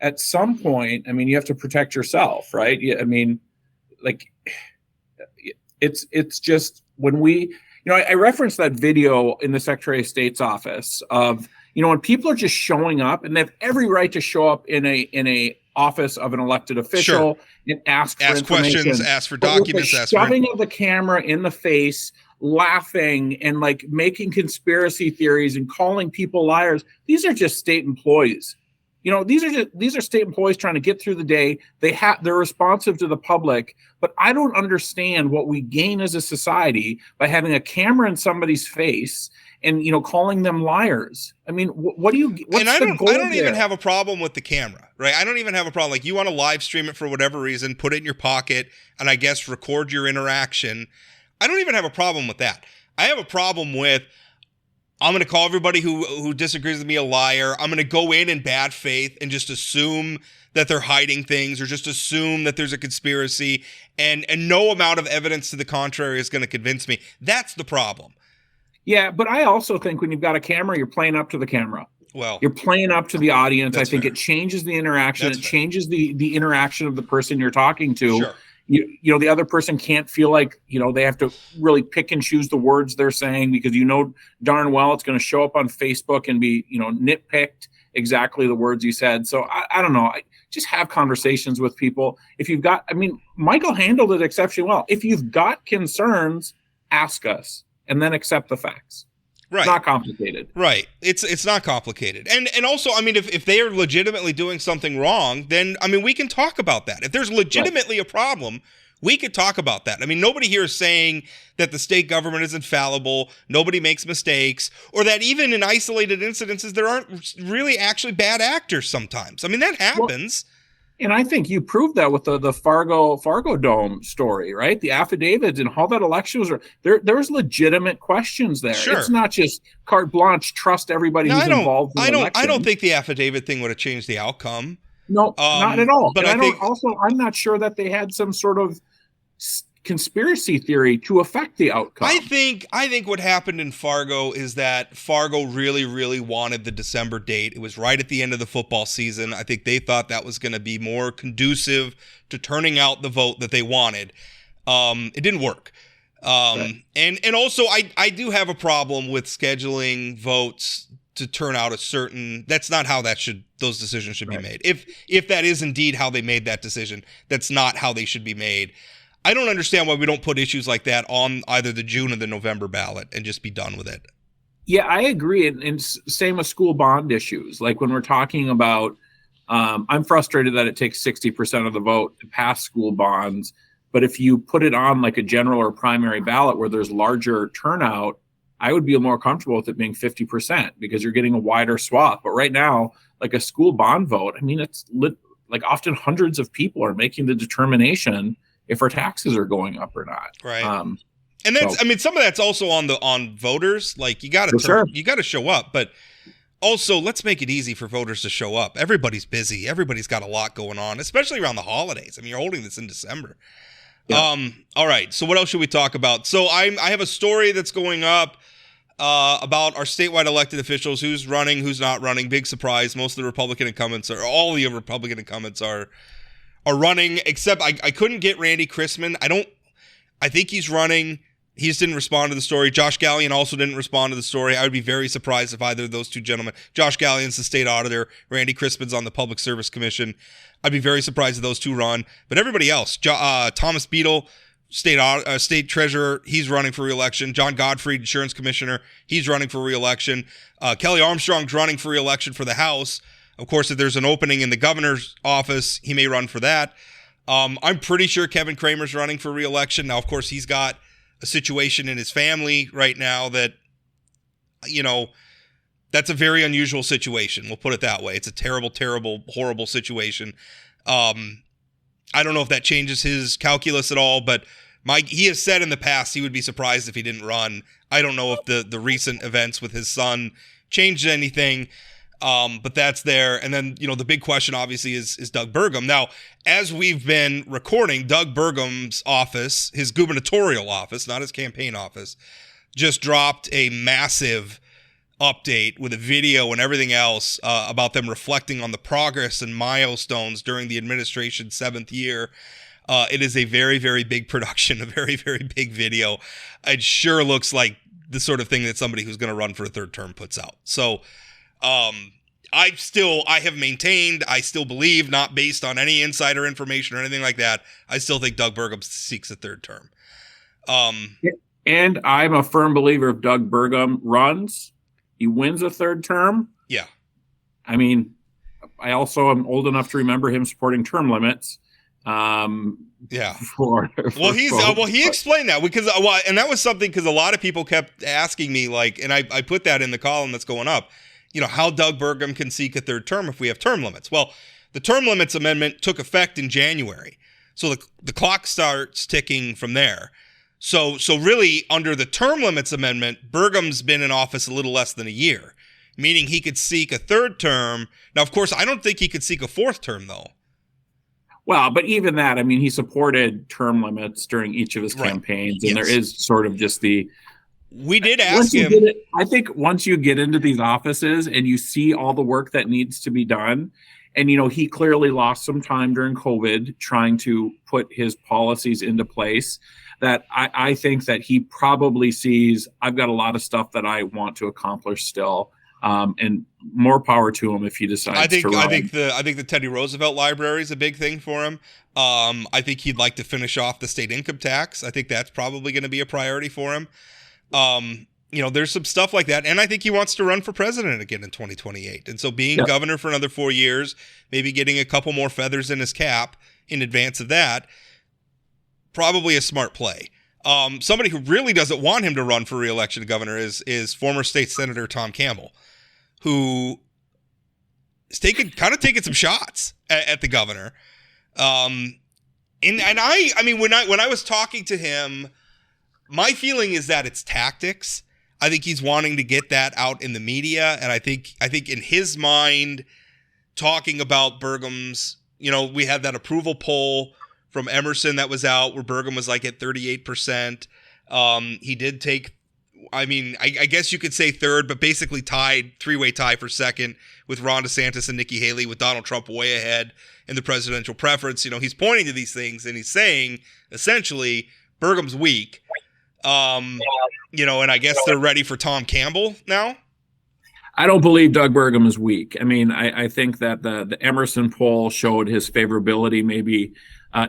At some point, I mean, you have to protect yourself, right? I mean, like, it's just when we, I referenced that video in the Secretary of State's office of, when people are just showing up, and they have every right to show up in a office of an elected official, sure, and ask for questions, ask for documents, shoving of the camera in the face, laughing and like making conspiracy theories and calling people liars. These are just state employees. These are state employees trying to get through the day. They're responsive to the public, but I don't understand what we gain as a society by having a camera in somebody's face and calling them liars. I mean, what do you? What's and I the goal don't there? even have a problem with the camera, right? I don't even have a problem. Like, you want to live stream it for whatever reason, put it in your pocket, and I guess record your interaction. I don't even have a problem with that. I have a problem with, I'm going to call everybody who disagrees with me a liar. I'm going to go in bad faith and just assume that they're hiding things, or just assume that there's a conspiracy, and no amount of evidence to the contrary is going to convince me. That's the problem. Yeah, but I also think when you've got a camera, you're playing up to the camera. Well, you're playing up to the audience. I think fair. It changes the interaction. That's it fair. changes the interaction of the person you're talking to. Sure. The other person can't feel like, they have to really pick and choose the words they're saying, because darn well it's going to show up on Facebook and be, nitpicked exactly the words you said. So I don't know. I just have conversations with people. If you've got, Michael handled it exceptionally well. If you've got concerns, ask us and then accept the facts. Right. It's not complicated. Right. It's not complicated. And also, if they are legitimately doing something wrong, then, we can talk about that. If there's legitimately a problem, we could talk about that. Nobody here is saying that the state government is infallible, nobody makes mistakes, or that even in isolated incidences, there aren't really actually bad actors sometimes. That happens. Well, and I think you proved that with the Fargo Dome story, right? The affidavits and how that election was. There's legitimate questions there. Sure. It's not just carte blanche, trust everybody who's involved in the election. I don't think the affidavit thing would have changed the outcome. No, not at all. But I'm not sure that they had some sort of conspiracy theory to affect the outcome. I think what happened in Fargo is that Fargo really, really wanted the December date. It was right at the end of the football season. I think they thought that was going to be more conducive to turning out the vote that they wanted. It didn't work. Right. And also I do have a problem with scheduling votes to turn out that's not how those decisions should be made. If that is indeed how they made that decision, that's not how they should be made. I don't understand why we don't put issues like that on either the June or the November ballot and just be done with it. Yeah, I agree. And same with school bond issues. Like when we're talking about I'm frustrated that it takes 60% of the vote to pass school bonds. But if you put it on like a general or primary ballot where there's larger turnout, I would be more comfortable with it being 50% because you're getting a wider swath. But right now, like a school bond vote, I mean, it's like often hundreds of people are making the determination if our taxes are going up or not. Right. And that's, I mean, some of that's also on voters. Like you got to show up, but also let's make it easy for voters to show up. Everybody's busy. Everybody's got a lot going on, especially around the holidays. I mean, you're holding this in December. Yeah. All right. So what else should we talk about? So I have a story that's going up about our statewide elected officials, who's running, who's not running. Big surprise. Most of the Republican incumbents all the Republican incumbents are running, except I couldn't get Randy Chrisman. I think he's running. He just didn't respond to the story. Josh Gallion also didn't respond to the story. I would be very surprised if either of those two gentlemen, Josh Gallion's the state auditor, Randy Crispin's on the Public Service Commission. I'd be very surprised if those two run. But everybody else, Thomas Beadle, state treasurer, he's running for re-election. John Gottfried, insurance commissioner, he's running for re-election. Kelly Armstrong's running for re-election for the House. Of course, if there's an opening in the governor's office, he may run for that. I'm pretty sure Kevin Kramer's running for re-election. Now, of course, he's got a situation in his family right now that, that's a very unusual situation. We'll put it that way. It's a terrible, terrible, horrible situation. I don't know if that changes his calculus at all, but he has said in the past he would be surprised if he didn't run. I don't know if the recent events with his son changed anything, but that's there. And then, the big question obviously is Doug Burgum. Now, as we've been recording, Doug Burgum's office, his gubernatorial office, not his campaign office, just dropped a massive update with a video and everything else about them reflecting on the progress and milestones during the administration's 7th year. It is a very, very big production, a very, very big video. It sure looks like the sort of thing that somebody who's going to run for a third term puts out. So I have maintained, I still believe, not based on any insider information or anything like that, I still think Doug Burgum seeks a third term. And I'm a firm believer if Doug Burgum runs, he wins a third term. Yeah. I mean, I also am old enough to remember him supporting term limits. He explained that because and that was something because a lot of people kept asking me, like, and I put that in the column that's going up, how Doug Burgum can seek a third term if we have term limits. Well, the term limits amendment took effect in January, so the clock starts ticking from there. So really, under the term limits amendment, Burgum's been in office a little less than a year, meaning he could seek a third term. Now, of course, I don't think he could seek a fourth term, though. Well, but even that, I mean, he supported term limits during each of his campaigns, and there is sort of just we did ask him. I think once you get into these offices and you see all the work that needs to be done, and, he clearly lost some time during COVID trying to put his policies into place, that I think that he probably sees, I've got a lot of stuff that I want to accomplish still. And more power to him if he decides to run. I think the Teddy Roosevelt Library is a big thing for him. I think he'd like to finish off the state income tax. I think that's probably going to be a priority for him. There's some stuff like that. And I think he wants to run for president again in 2028. And so being governor for another 4 years, maybe getting a couple more feathers in his cap in advance of that, probably a smart play. Somebody who really doesn't want him to run for re-election governor is former state senator Tom Campbell, who is taking some shots at the governor. And I mean, when I was talking to him, my feeling is that it's tactics. I think he's wanting to get that out in the media. And I think in his mind, talking about Burgum's, we had that approval poll from Emerson that was out where Burgum was like at 38%. He did take, I guess you could say third, but basically tied, three-way tie for second with Ron DeSantis and Nikki Haley, with Donald Trump way ahead in the presidential preference. He's pointing to these things and he's saying essentially Burgum's weak. And I guess they're ready for Tom Campbell now. I don't believe Doug Burgum is weak. I mean, I think that the Emerson poll showed his favorability maybe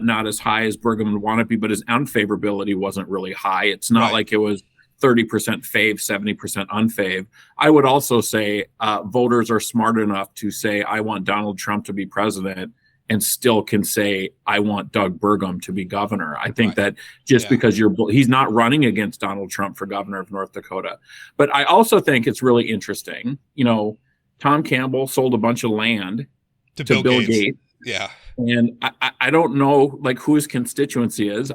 not as high as Burgum would want it to be, but his unfavorability wasn't really high. It's not like it was 30% fave, 70% unfave. I would also say voters are smart enough to say, I want Donald Trump to be president, and still can say, I want Doug Burgum to be governor. I think that just because he's not running against Donald Trump for governor of North Dakota. But I also think it's really interesting. You know, Tom Campbell sold a bunch of land to Bill Gates. Yeah. And I don't know like who his constituency is.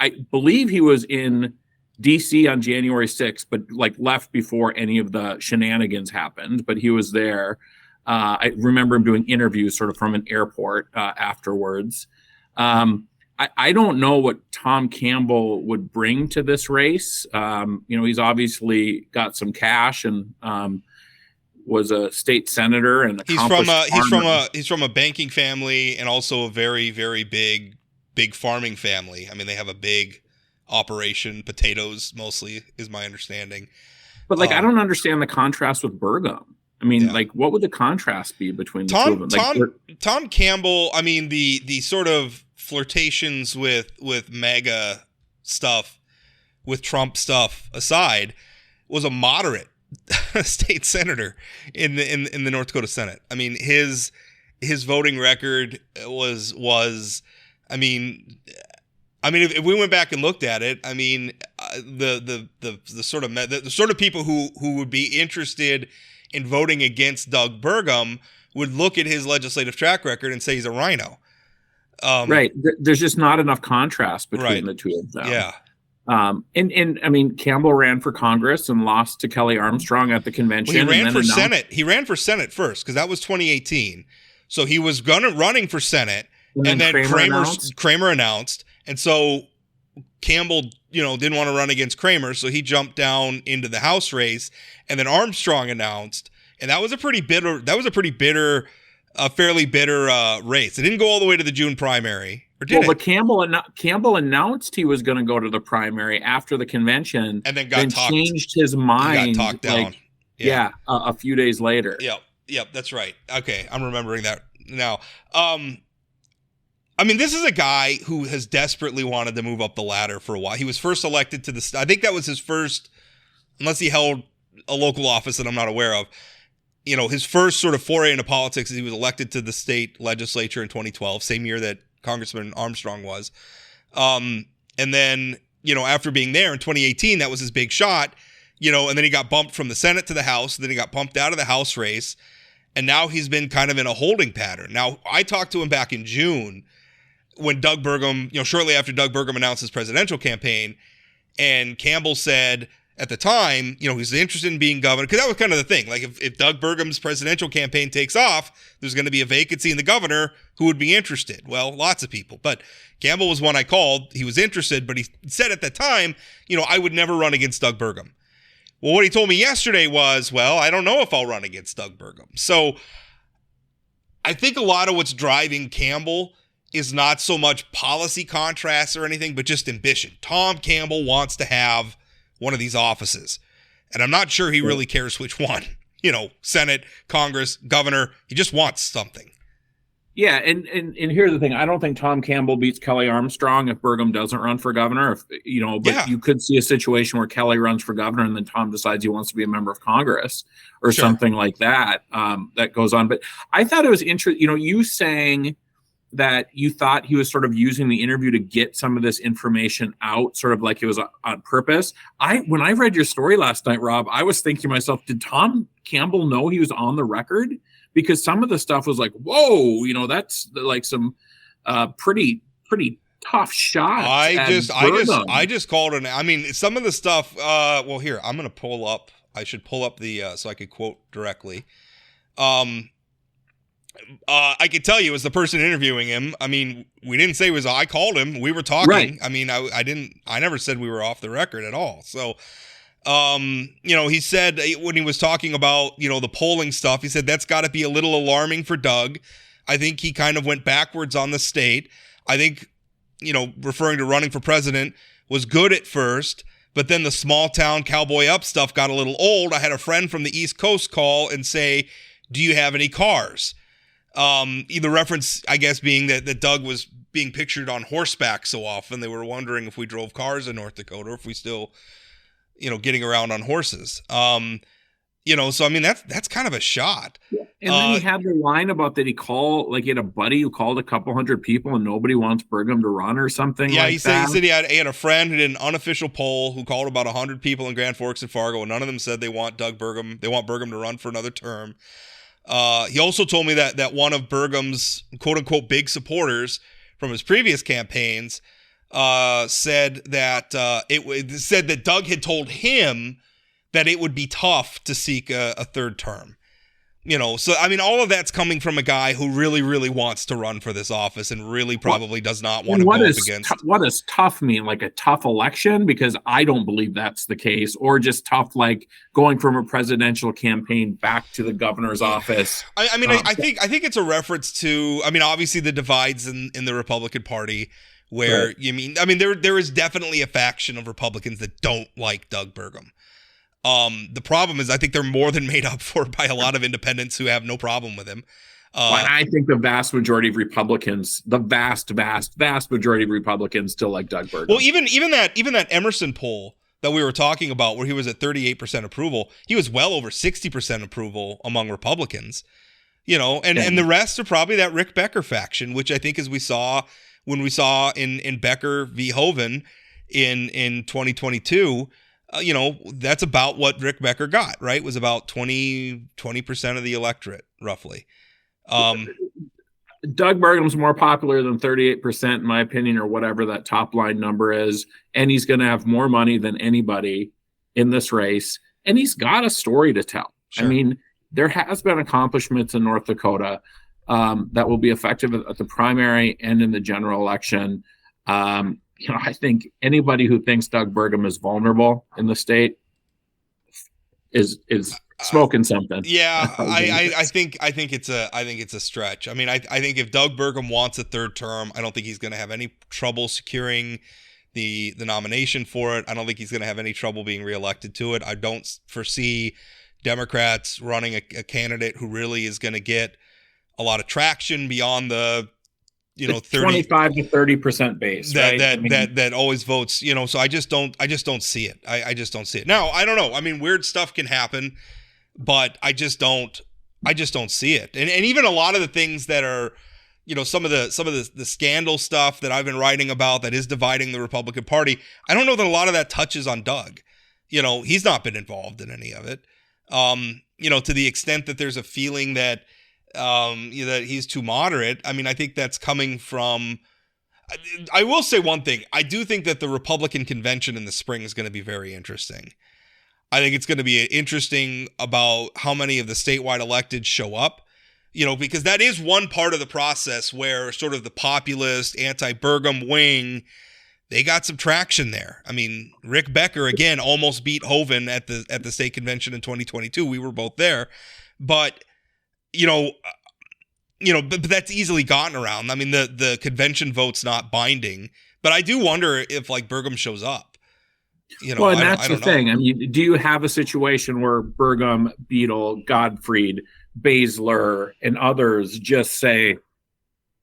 I believe he was in DC on January 6th, but like left before any of the shenanigans happened, but he was there. I remember him doing interviews sort of from an airport afterwards. I don't know what Tom Campbell would bring to this race. You know, he's obviously got some cash and was a state senator, and he's from a banking family and also a very, very big farming family. I mean, they have a big operation, potatoes mostly, is my understanding. But like, I don't understand the contrast with Burgum. I mean, like, what would the contrast be between the two of them? Like, Tom Campbell, I mean, the sort of flirtations with MAGA stuff, with Trump stuff aside, was a moderate state senator in the North Dakota Senate. I mean, his voting record was I mean, if we went back and looked at it, I mean, the sort of people who would be interested in voting against Doug Burgum would look at his legislative track record and say he's a rhino. Right. There's just not enough contrast between the two of them. Yeah. And I mean, Campbell ran for Congress and lost to Kelly Armstrong at the convention. Well, he ran for Senate. He ran for Senate first because that was 2018. So he was running for Senate, and then Kramer announced. And so Campbell, didn't want to run against Kramer, so he jumped down into the House race, and then Armstrong announced, and that was a fairly bitter race. It didn't go all the way to the June primary, or did it? But Campbell announced he was going to go to the primary after the convention, and then changed his mind. He got talked down. A few days later. Yep, that's right. Okay, I'm remembering that now. I mean, this is a guy who has desperately wanted to move up the ladder for a while. He was first elected to I think that was his first, unless he held a local office that I'm not aware of, his first sort of foray into politics is he was elected to the state legislature in 2012, same year that Congressman Armstrong was. And then, after being there in 2018, that was his big shot, and then he got bumped from the Senate to the House, then he got bumped out of the House race, and now he's been kind of in a holding pattern. Now, I talked to him back in June, when Doug Burgum, shortly after Doug Burgum announced his presidential campaign, and Campbell said at the time, he's interested in being governor, because that was kind of the thing. Like, if Doug Burgum's presidential campaign takes off, there's going to be a vacancy in the governor. Who would be interested? Well, lots of people. But Campbell was one I called. He was interested, but he said at the time, I would never run against Doug Burgum. Well, what he told me yesterday was, well, I don't know if I'll run against Doug Burgum. So I think a lot of what's driving Campbell is not so much policy contrasts or anything, but just ambition. Tom Campbell wants to have one of these offices, and I'm not sure he really cares which one. Senate, Congress, governor. He just wants something. Yeah, and here's the thing. I don't think Tom Campbell beats Kelly Armstrong if Burgum doesn't run for governor. You could see a situation where Kelly runs for governor and then Tom decides he wants to be a member of Congress or something like that. That goes on. But I thought it was interesting. You saying that you thought he was sort of using the interview to get some of this information out, sort of like it was on purpose. When I read your story last night, Rob, I was thinking to myself, did Tom Campbell know he was on the record? Because some of the stuff was like, whoa, that's like some pretty tough shots. I just called it. I mean, some of the stuff. Well, here I'm going to pull up. I should pull up the so I could quote directly. I could tell you as the person interviewing him. I mean, we didn't say it was I called him. We were talking. Right. I mean, I never said we were off the record at all. So, he said when he was talking about, the polling stuff, he said that's got to be a little alarming for Doug. I think he kind of went backwards on the state. I think, referring to running for president was good at first, but then the small town cowboy up stuff got a little old. I had a friend from the East Coast call and say, do you have any cars? The reference, I guess, being that Doug was being pictured on horseback so often, they were wondering if we drove cars in North Dakota, or if we still getting around on horses. So I mean that's kind of a shot. Yeah. And then he had the line about that he had a buddy who called a couple hundred people and nobody wants Burgum to run or something. Yeah, like he said he had a friend who did an unofficial poll who called about 100 people in Grand Forks and Fargo, and none of them said they want Burgum to run for another term. He also told me that one of Burgum's quote unquote big supporters from his previous campaigns said that Doug had told him that it would be tough to seek a third term. So I mean, all of that's coming from a guy who really, really wants to run for this office and really probably does not want to go up against. What does tough mean? Like a tough election? Because I don't believe that's the case. Or just tough, like going from a presidential campaign back to the governor's office. I think it's a reference to, obviously the divides in the Republican Party where there is definitely a faction of Republicans that don't like Doug Burgum. The problem is I think they're more than made up for by a lot of independents who have no problem with him. I think the vast majority of Republicans, vast majority of Republicans still like Doug Burgum. Well, even that Emerson poll that we were talking about where he was at 38% approval, he was well over 60% approval among Republicans, and the rest are probably that Rick Becker faction, which I think as we saw in Becker v. Hoven in 2022, that's about what Rick Becker got, right? It was about 20% of the electorate, roughly. Doug Burgum's more popular than 38%, in my opinion, or whatever that top line number is. And he's going to have more money than anybody in this race. And he's got a story to tell. Sure. I mean, there has been accomplishments in North Dakota that will be effective at the primary and in the general election. I think anybody who thinks Doug Burgum is vulnerable in the state is smoking something. Yeah, I think it's a stretch. I mean, I think if Doug Burgum wants a third term, I don't think he's going to have any trouble securing the nomination for it. I don't think he's going to have any trouble being reelected to it. I don't foresee Democrats running a candidate who really is going to get a lot of traction beyond the 25 to 30% base that always votes, so I just don't see it. I just don't see it. Now, I don't know. I mean, weird stuff can happen, but I just don't see it. And even a lot of the things that are, some of the scandal stuff that I've been writing about that is dividing the Republican Party, I don't know that a lot of that touches on Doug. He's not been involved in any of it. To the extent that there's a feeling that that he's too moderate. I mean, I think that's coming from. I will say one thing. I do think that the Republican convention in the spring is going to be very interesting. I think it's going to be interesting about how many of the statewide elected show up, because that is one part of the process where sort of the populist anti-Burgum wing, they got some traction there. I mean, Rick Becker again almost beat Hoven at the state convention in 2022. We were both there, but. But that's easily gotten around. I mean, the convention vote's not binding, but I do wonder if Burgum shows up. Well, and that's the thing. I mean, do you have a situation where Burgum, Beadle, Gottfried, Baszler, and others just say,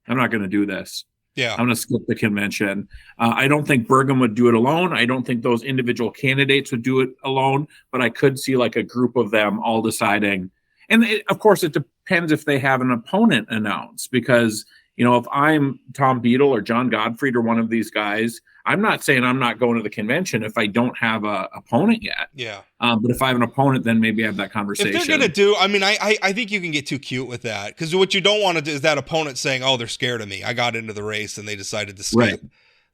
"I'm not going to do this. Yeah, I'm going to skip the convention." I don't think Burgum would do it alone. I don't think those individual candidates would do it alone. But I could see a group of them all deciding. And of course, it depends if they have an opponent announced, because, if I'm Tom Beadle or John Gottfried or one of these guys, I'm not saying I'm not going to the convention if I don't have an opponent yet. Yeah. But if I have an opponent, then maybe I have that conversation. If they're going to do, I think you can get too cute with that, because what you don't want to do is that opponent saying, "Oh, they're scared of me. I got into the race and they decided to skip." Right.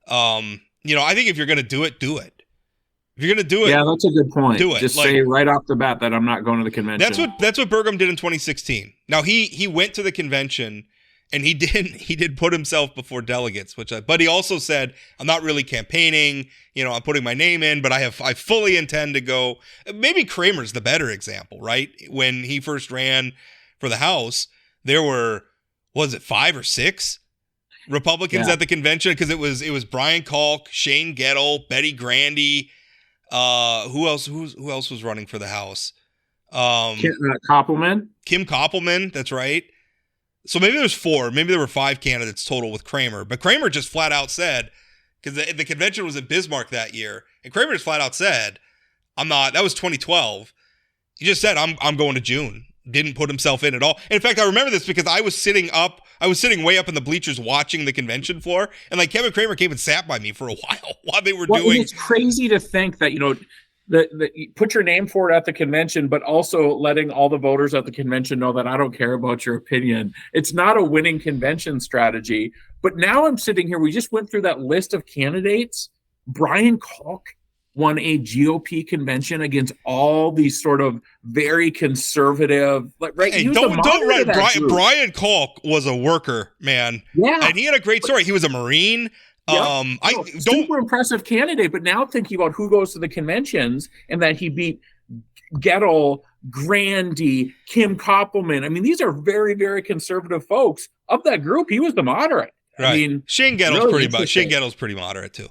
I think if you're going to do it, do it. If you're going to do it, yeah, that's a good point. Do it. Just say right off the bat that I'm not going to the convention. That's what Burgum did in 2016. Now he went to the convention and he did put himself before delegates, but he also said, "I'm not really campaigning. I'm putting my name in, but I fully intend to go." Maybe Kramer's the better example, right? When he first ran for the House, there were 5 or 6 Republicans at the convention, because it was Brian Kalk, Shane Gettle, Betty Grandy. Who else was running for the House? Koppelman. Kim Koppelman, that's right. So maybe there's 4, maybe there were 5 candidates total with Kramer, but Kramer just flat out said, because the convention was in Bismarck that year, and Kramer just flat out said, I'm not. That was 2012. He just said, I'm going to June. Didn't put himself in at all. In fact, I remember this because I was sitting way up in the bleachers watching the convention floor, and like Kevin Kramer came and sat by me for a while they were doing. It's crazy to think that, you put your name forward at the convention, but also letting all the voters at the convention know that I don't care about your opinion. It's not a winning convention strategy. But now I'm sitting here. We just went through that list of candidates. Brian Kalk won a GOP convention against all these sort of very conservative, right? Hey, don't run. Brian Kalk was a worker, man. Yeah, and he had a great story. He was a Marine. Yep. Super impressive candidate. But now thinking about who goes to the conventions and that he beat Gettle, Grandy, Kim Koppelman. I mean, these are very, very conservative folks. Of that group, he was the moderate. Right. I mean, Shane Gettle's really Shane Gettle's pretty moderate too.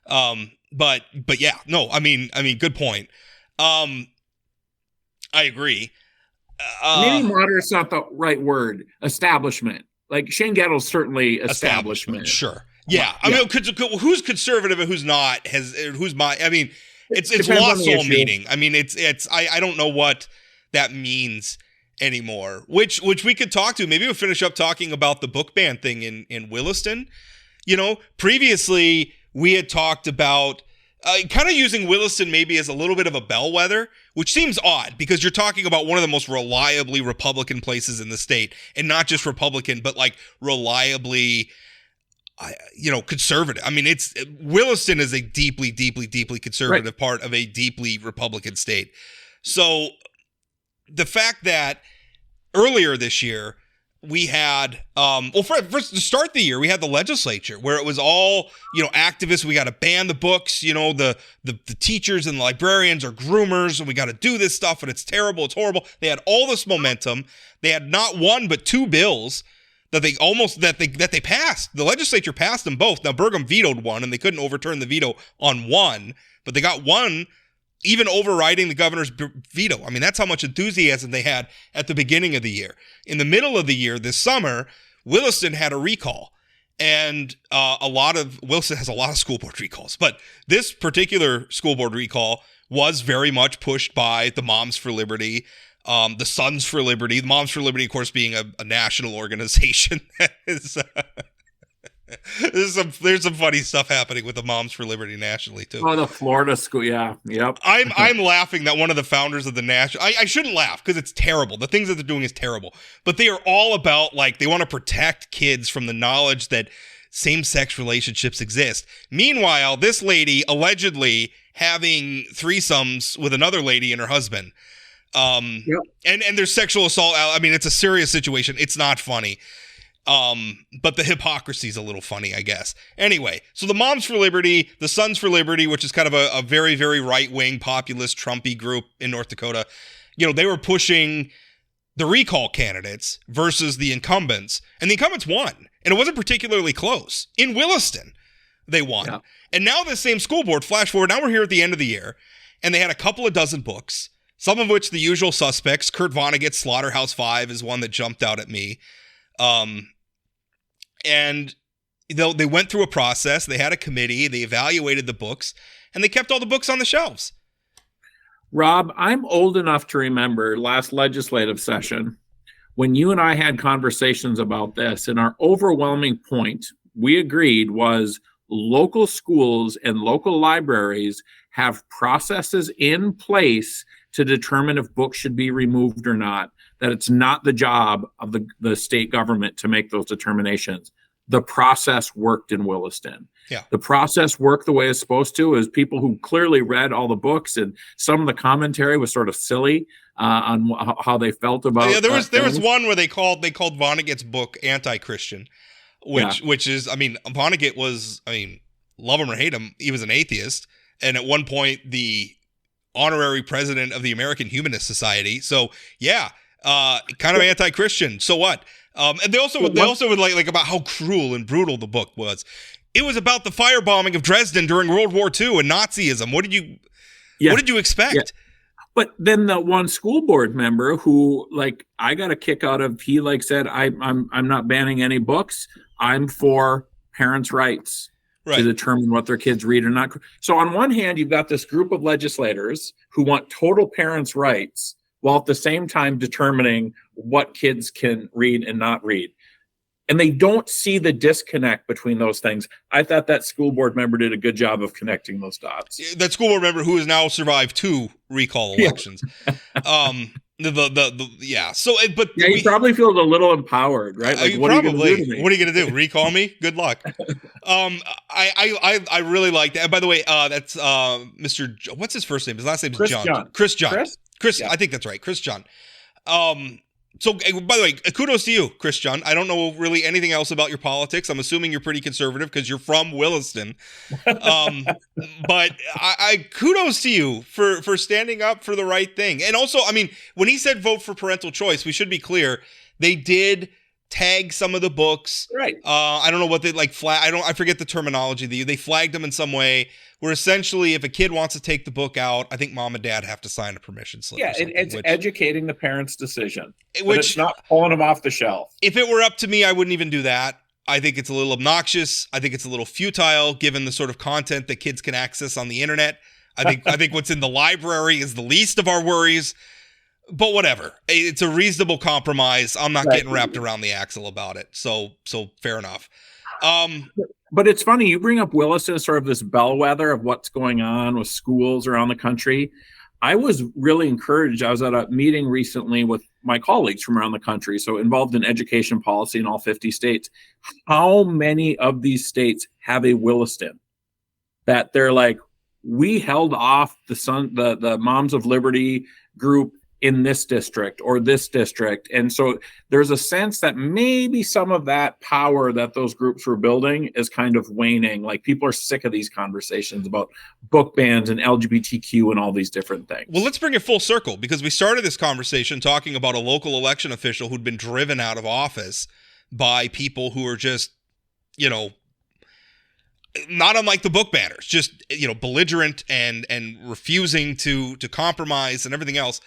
But yeah, no, I mean, good point. I agree. Maybe moderate's not the right word. Establishment. Like Shane Gettle's certainly establishment. Sure. Yeah. I mean, who's conservative and who's not I mean, it's lost all meaning. I mean, I don't know what that means anymore, which we could talk to. Maybe we'll finish up talking about the book ban thing in Williston. Previously we had talked about kind of using Williston maybe as a little bit of a bellwether, which seems odd because you're talking about one of the most reliably Republican places in the state, and not just Republican, but like reliably, conservative. I mean, Williston is a deeply, deeply, deeply conservative part of a deeply Republican state. So the fact that earlier this year we had, first to start the year, we had the legislature where it was all, activists. We got to ban the books. The teachers and the librarians are groomers, and we got to do this stuff, and it's terrible. It's horrible. They had all this momentum. They had not one but two bills that they passed. The legislature passed them both. Now Burgum vetoed one, and they couldn't overturn the veto on one, but they got one, even overriding the governor's veto. I mean, that's how much enthusiasm they had at the beginning of the year. In the middle of the year, this summer, Williston had a recall. And Williston has a lot of school board recalls. But this particular school board recall was very much pushed by the Moms for Liberty, the Sons for Liberty. The Moms for Liberty, of course, being a national organization. There's some funny stuff happening with the Moms for Liberty nationally too. Oh, the Florida school, yeah, yep. I'm laughing that one of the founders of the national. I shouldn't laugh because it's terrible. The things that they're doing is terrible. But they are all about they want to protect kids from the knowledge that same-sex relationships exist. Meanwhile, this lady allegedly having threesomes with another lady and her husband. And there's sexual assault. I mean, it's a serious situation. It's not funny. But the hypocrisy is a little funny, I guess. Anyway, so the Moms for Liberty, the Sons for Liberty, which is kind of a very, very right-wing populist Trumpy group in North Dakota, they were pushing the recall candidates versus the incumbents, and the incumbents won, and it wasn't particularly close. In Williston, they won. Yeah. And now the same school board, flash forward, now we're here at the end of the year, and they had a couple of dozen books, some of which the usual suspects. Kurt Vonnegut's Slaughterhouse-5 is one that jumped out at me. And they went through a process. They had a committee. They evaluated the books, and they kept all the books on the shelves. Rob, I'm old enough to remember last legislative session when you and I had conversations about this, and our overwhelming point we agreed was local schools and local libraries have processes in place to determine if books should be removed or not, that it's not the job of the state government to make those determinations. The process worked in Williston. Yeah. The process worked the way it's supposed to. Is people who clearly read all the books, and some of the commentary was sort of silly on how they felt about. Yeah, there was one where they called Vonnegut's book anti-Christian, which is, I mean, Vonnegut was, I mean, love him or hate him, he was an atheist, and at one point the honorary president of the American Humanist Society. So yeah, kind of anti-Christian. So what? And they also would like about how cruel and brutal the book was. It was about the firebombing of Dresden during World War II and Nazism. What did you expect? Yeah. But then the one school board member who, I got a kick out of, he said, I'm not banning any books. I'm for parents' rights. to determine what their kids read or not. So on one hand, you've got this group of legislators who want total parents' rights, while at the same time determining what kids can read and not read. And they don't see the disconnect between those things. I thought that school board member did a good job of connecting those dots. That school board member who has now survived 2 recall elections. So, but he probably feels a little empowered, right? Like, what are you going to do? What are you going to do? Recall me? Good luck. I really like that. By the way, that's Mr. What's his first name? His last name is John. Chris John. Chris. Yeah. I think that's right. Chris John. So, by the way, kudos to you, Chris John. I don't know really anything else about your politics. I'm assuming you're pretty conservative because you're from Williston. But I kudos to you for standing up for the right thing. And also, I mean, when he said vote for parental choice, we should be clear, they did tag some of the books. Right. I don't know what they like I forget the terminology. They flagged them in some way where essentially if a kid wants to take the book out, I think mom and dad have to sign a permission slip. Yeah, it's educating the parent's decision. Which it's not pulling them off the shelf. If it were up to me, I wouldn't even do that. I think it's a little obnoxious. I think it's a little futile given the sort of content that kids can access on the internet. I think what's in the library is the least of our worries. But whatever. It's a reasonable compromise. I'm not getting wrapped around the axle about it. So fair enough. But it's funny, you bring up Williston as sort of this bellwether of what's going on with schools around the country. I was really encouraged. I was at a meeting recently with my colleagues from around the country, so involved in education policy in all 50 states. How many of these states have a Williston that they're like, we held off the Moms of Liberty group in this district or this district. And so there's a sense that maybe some of that power that those groups were building is kind of waning. Like, people are sick of these conversations about book bans and LGBTQ and all these different things. Well, let's bring it full circle, because we started this conversation talking about a local election official who'd been driven out of office by people who are just, not unlike the book banners, just, belligerent and refusing to compromise and everything else.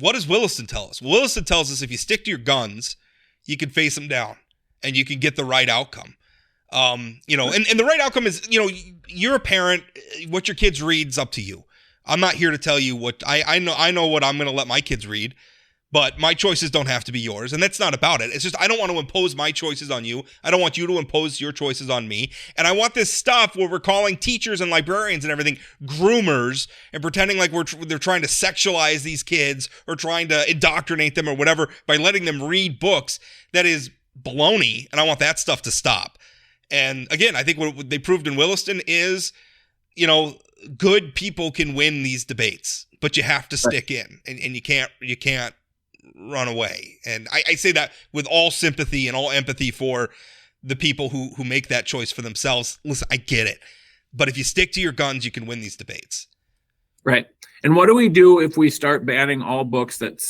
What does Williston tell us? Williston tells us if you stick to your guns, you can face them down and you can get the right outcome. And the right outcome is, you're a parent, what your kids read's up to you. I'm not here to tell you what I know what I'm going to let my kids read, but my choices don't have to be yours. And that's not about it. It's just, I don't want to impose my choices on you. I don't want you to impose your choices on me. And I want this stuff where we're calling teachers and librarians and everything groomers and pretending like they're trying to sexualize these kids or trying to indoctrinate them or whatever by letting them read books. That is baloney. And I want that stuff to stop. And again, I think what they proved in Williston is, good people can win these debates, but you have to stick in and you can't run away. And I say that with all sympathy and all empathy for the people who make that choice for themselves. Listen, I get it. But if you stick to your guns, you can win these debates. Right. And what do we do if we start banning all books that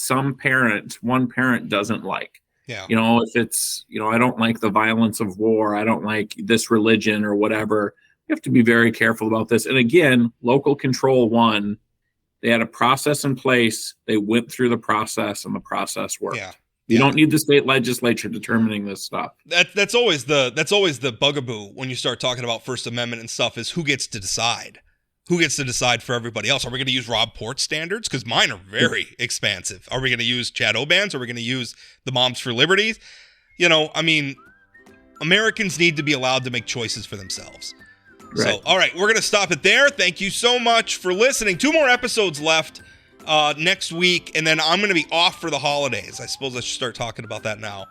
one parent doesn't like? Yeah. If it's, I don't like the violence of war, I don't like this religion or whatever. You have to be very careful about this. And again, local control won. They had a process in place. They went through the process, and the process worked. Yeah. You don't need the state legislature determining this stuff. That's always the bugaboo when you start talking about First Amendment and stuff, is who gets to decide. Who gets to decide for everybody else? Are we going to use Rob Port's standards? Because mine are very expansive. Are we going to use Chad Oban's? Are we going to use the Moms for Liberties? Americans need to be allowed to make choices for themselves. Right. So, all right, we're going to stop it there. Thank you so much for listening. 2 more episodes left next week, and then I'm going to be off for the holidays. I suppose I should start talking about that now.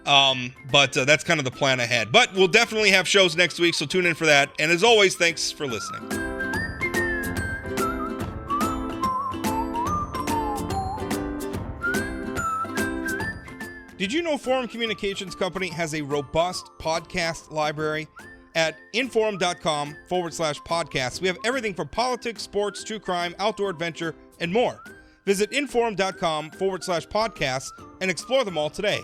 But that's kind of the plan ahead. But we'll definitely have shows next week, so tune in for that. And as always, thanks for listening. Did you know Forum Communications Company has a robust podcast library? At inforum.com/podcasts, we have everything from politics, sports, true crime, outdoor adventure, and more. Visit inforum.com/podcasts and explore them all today.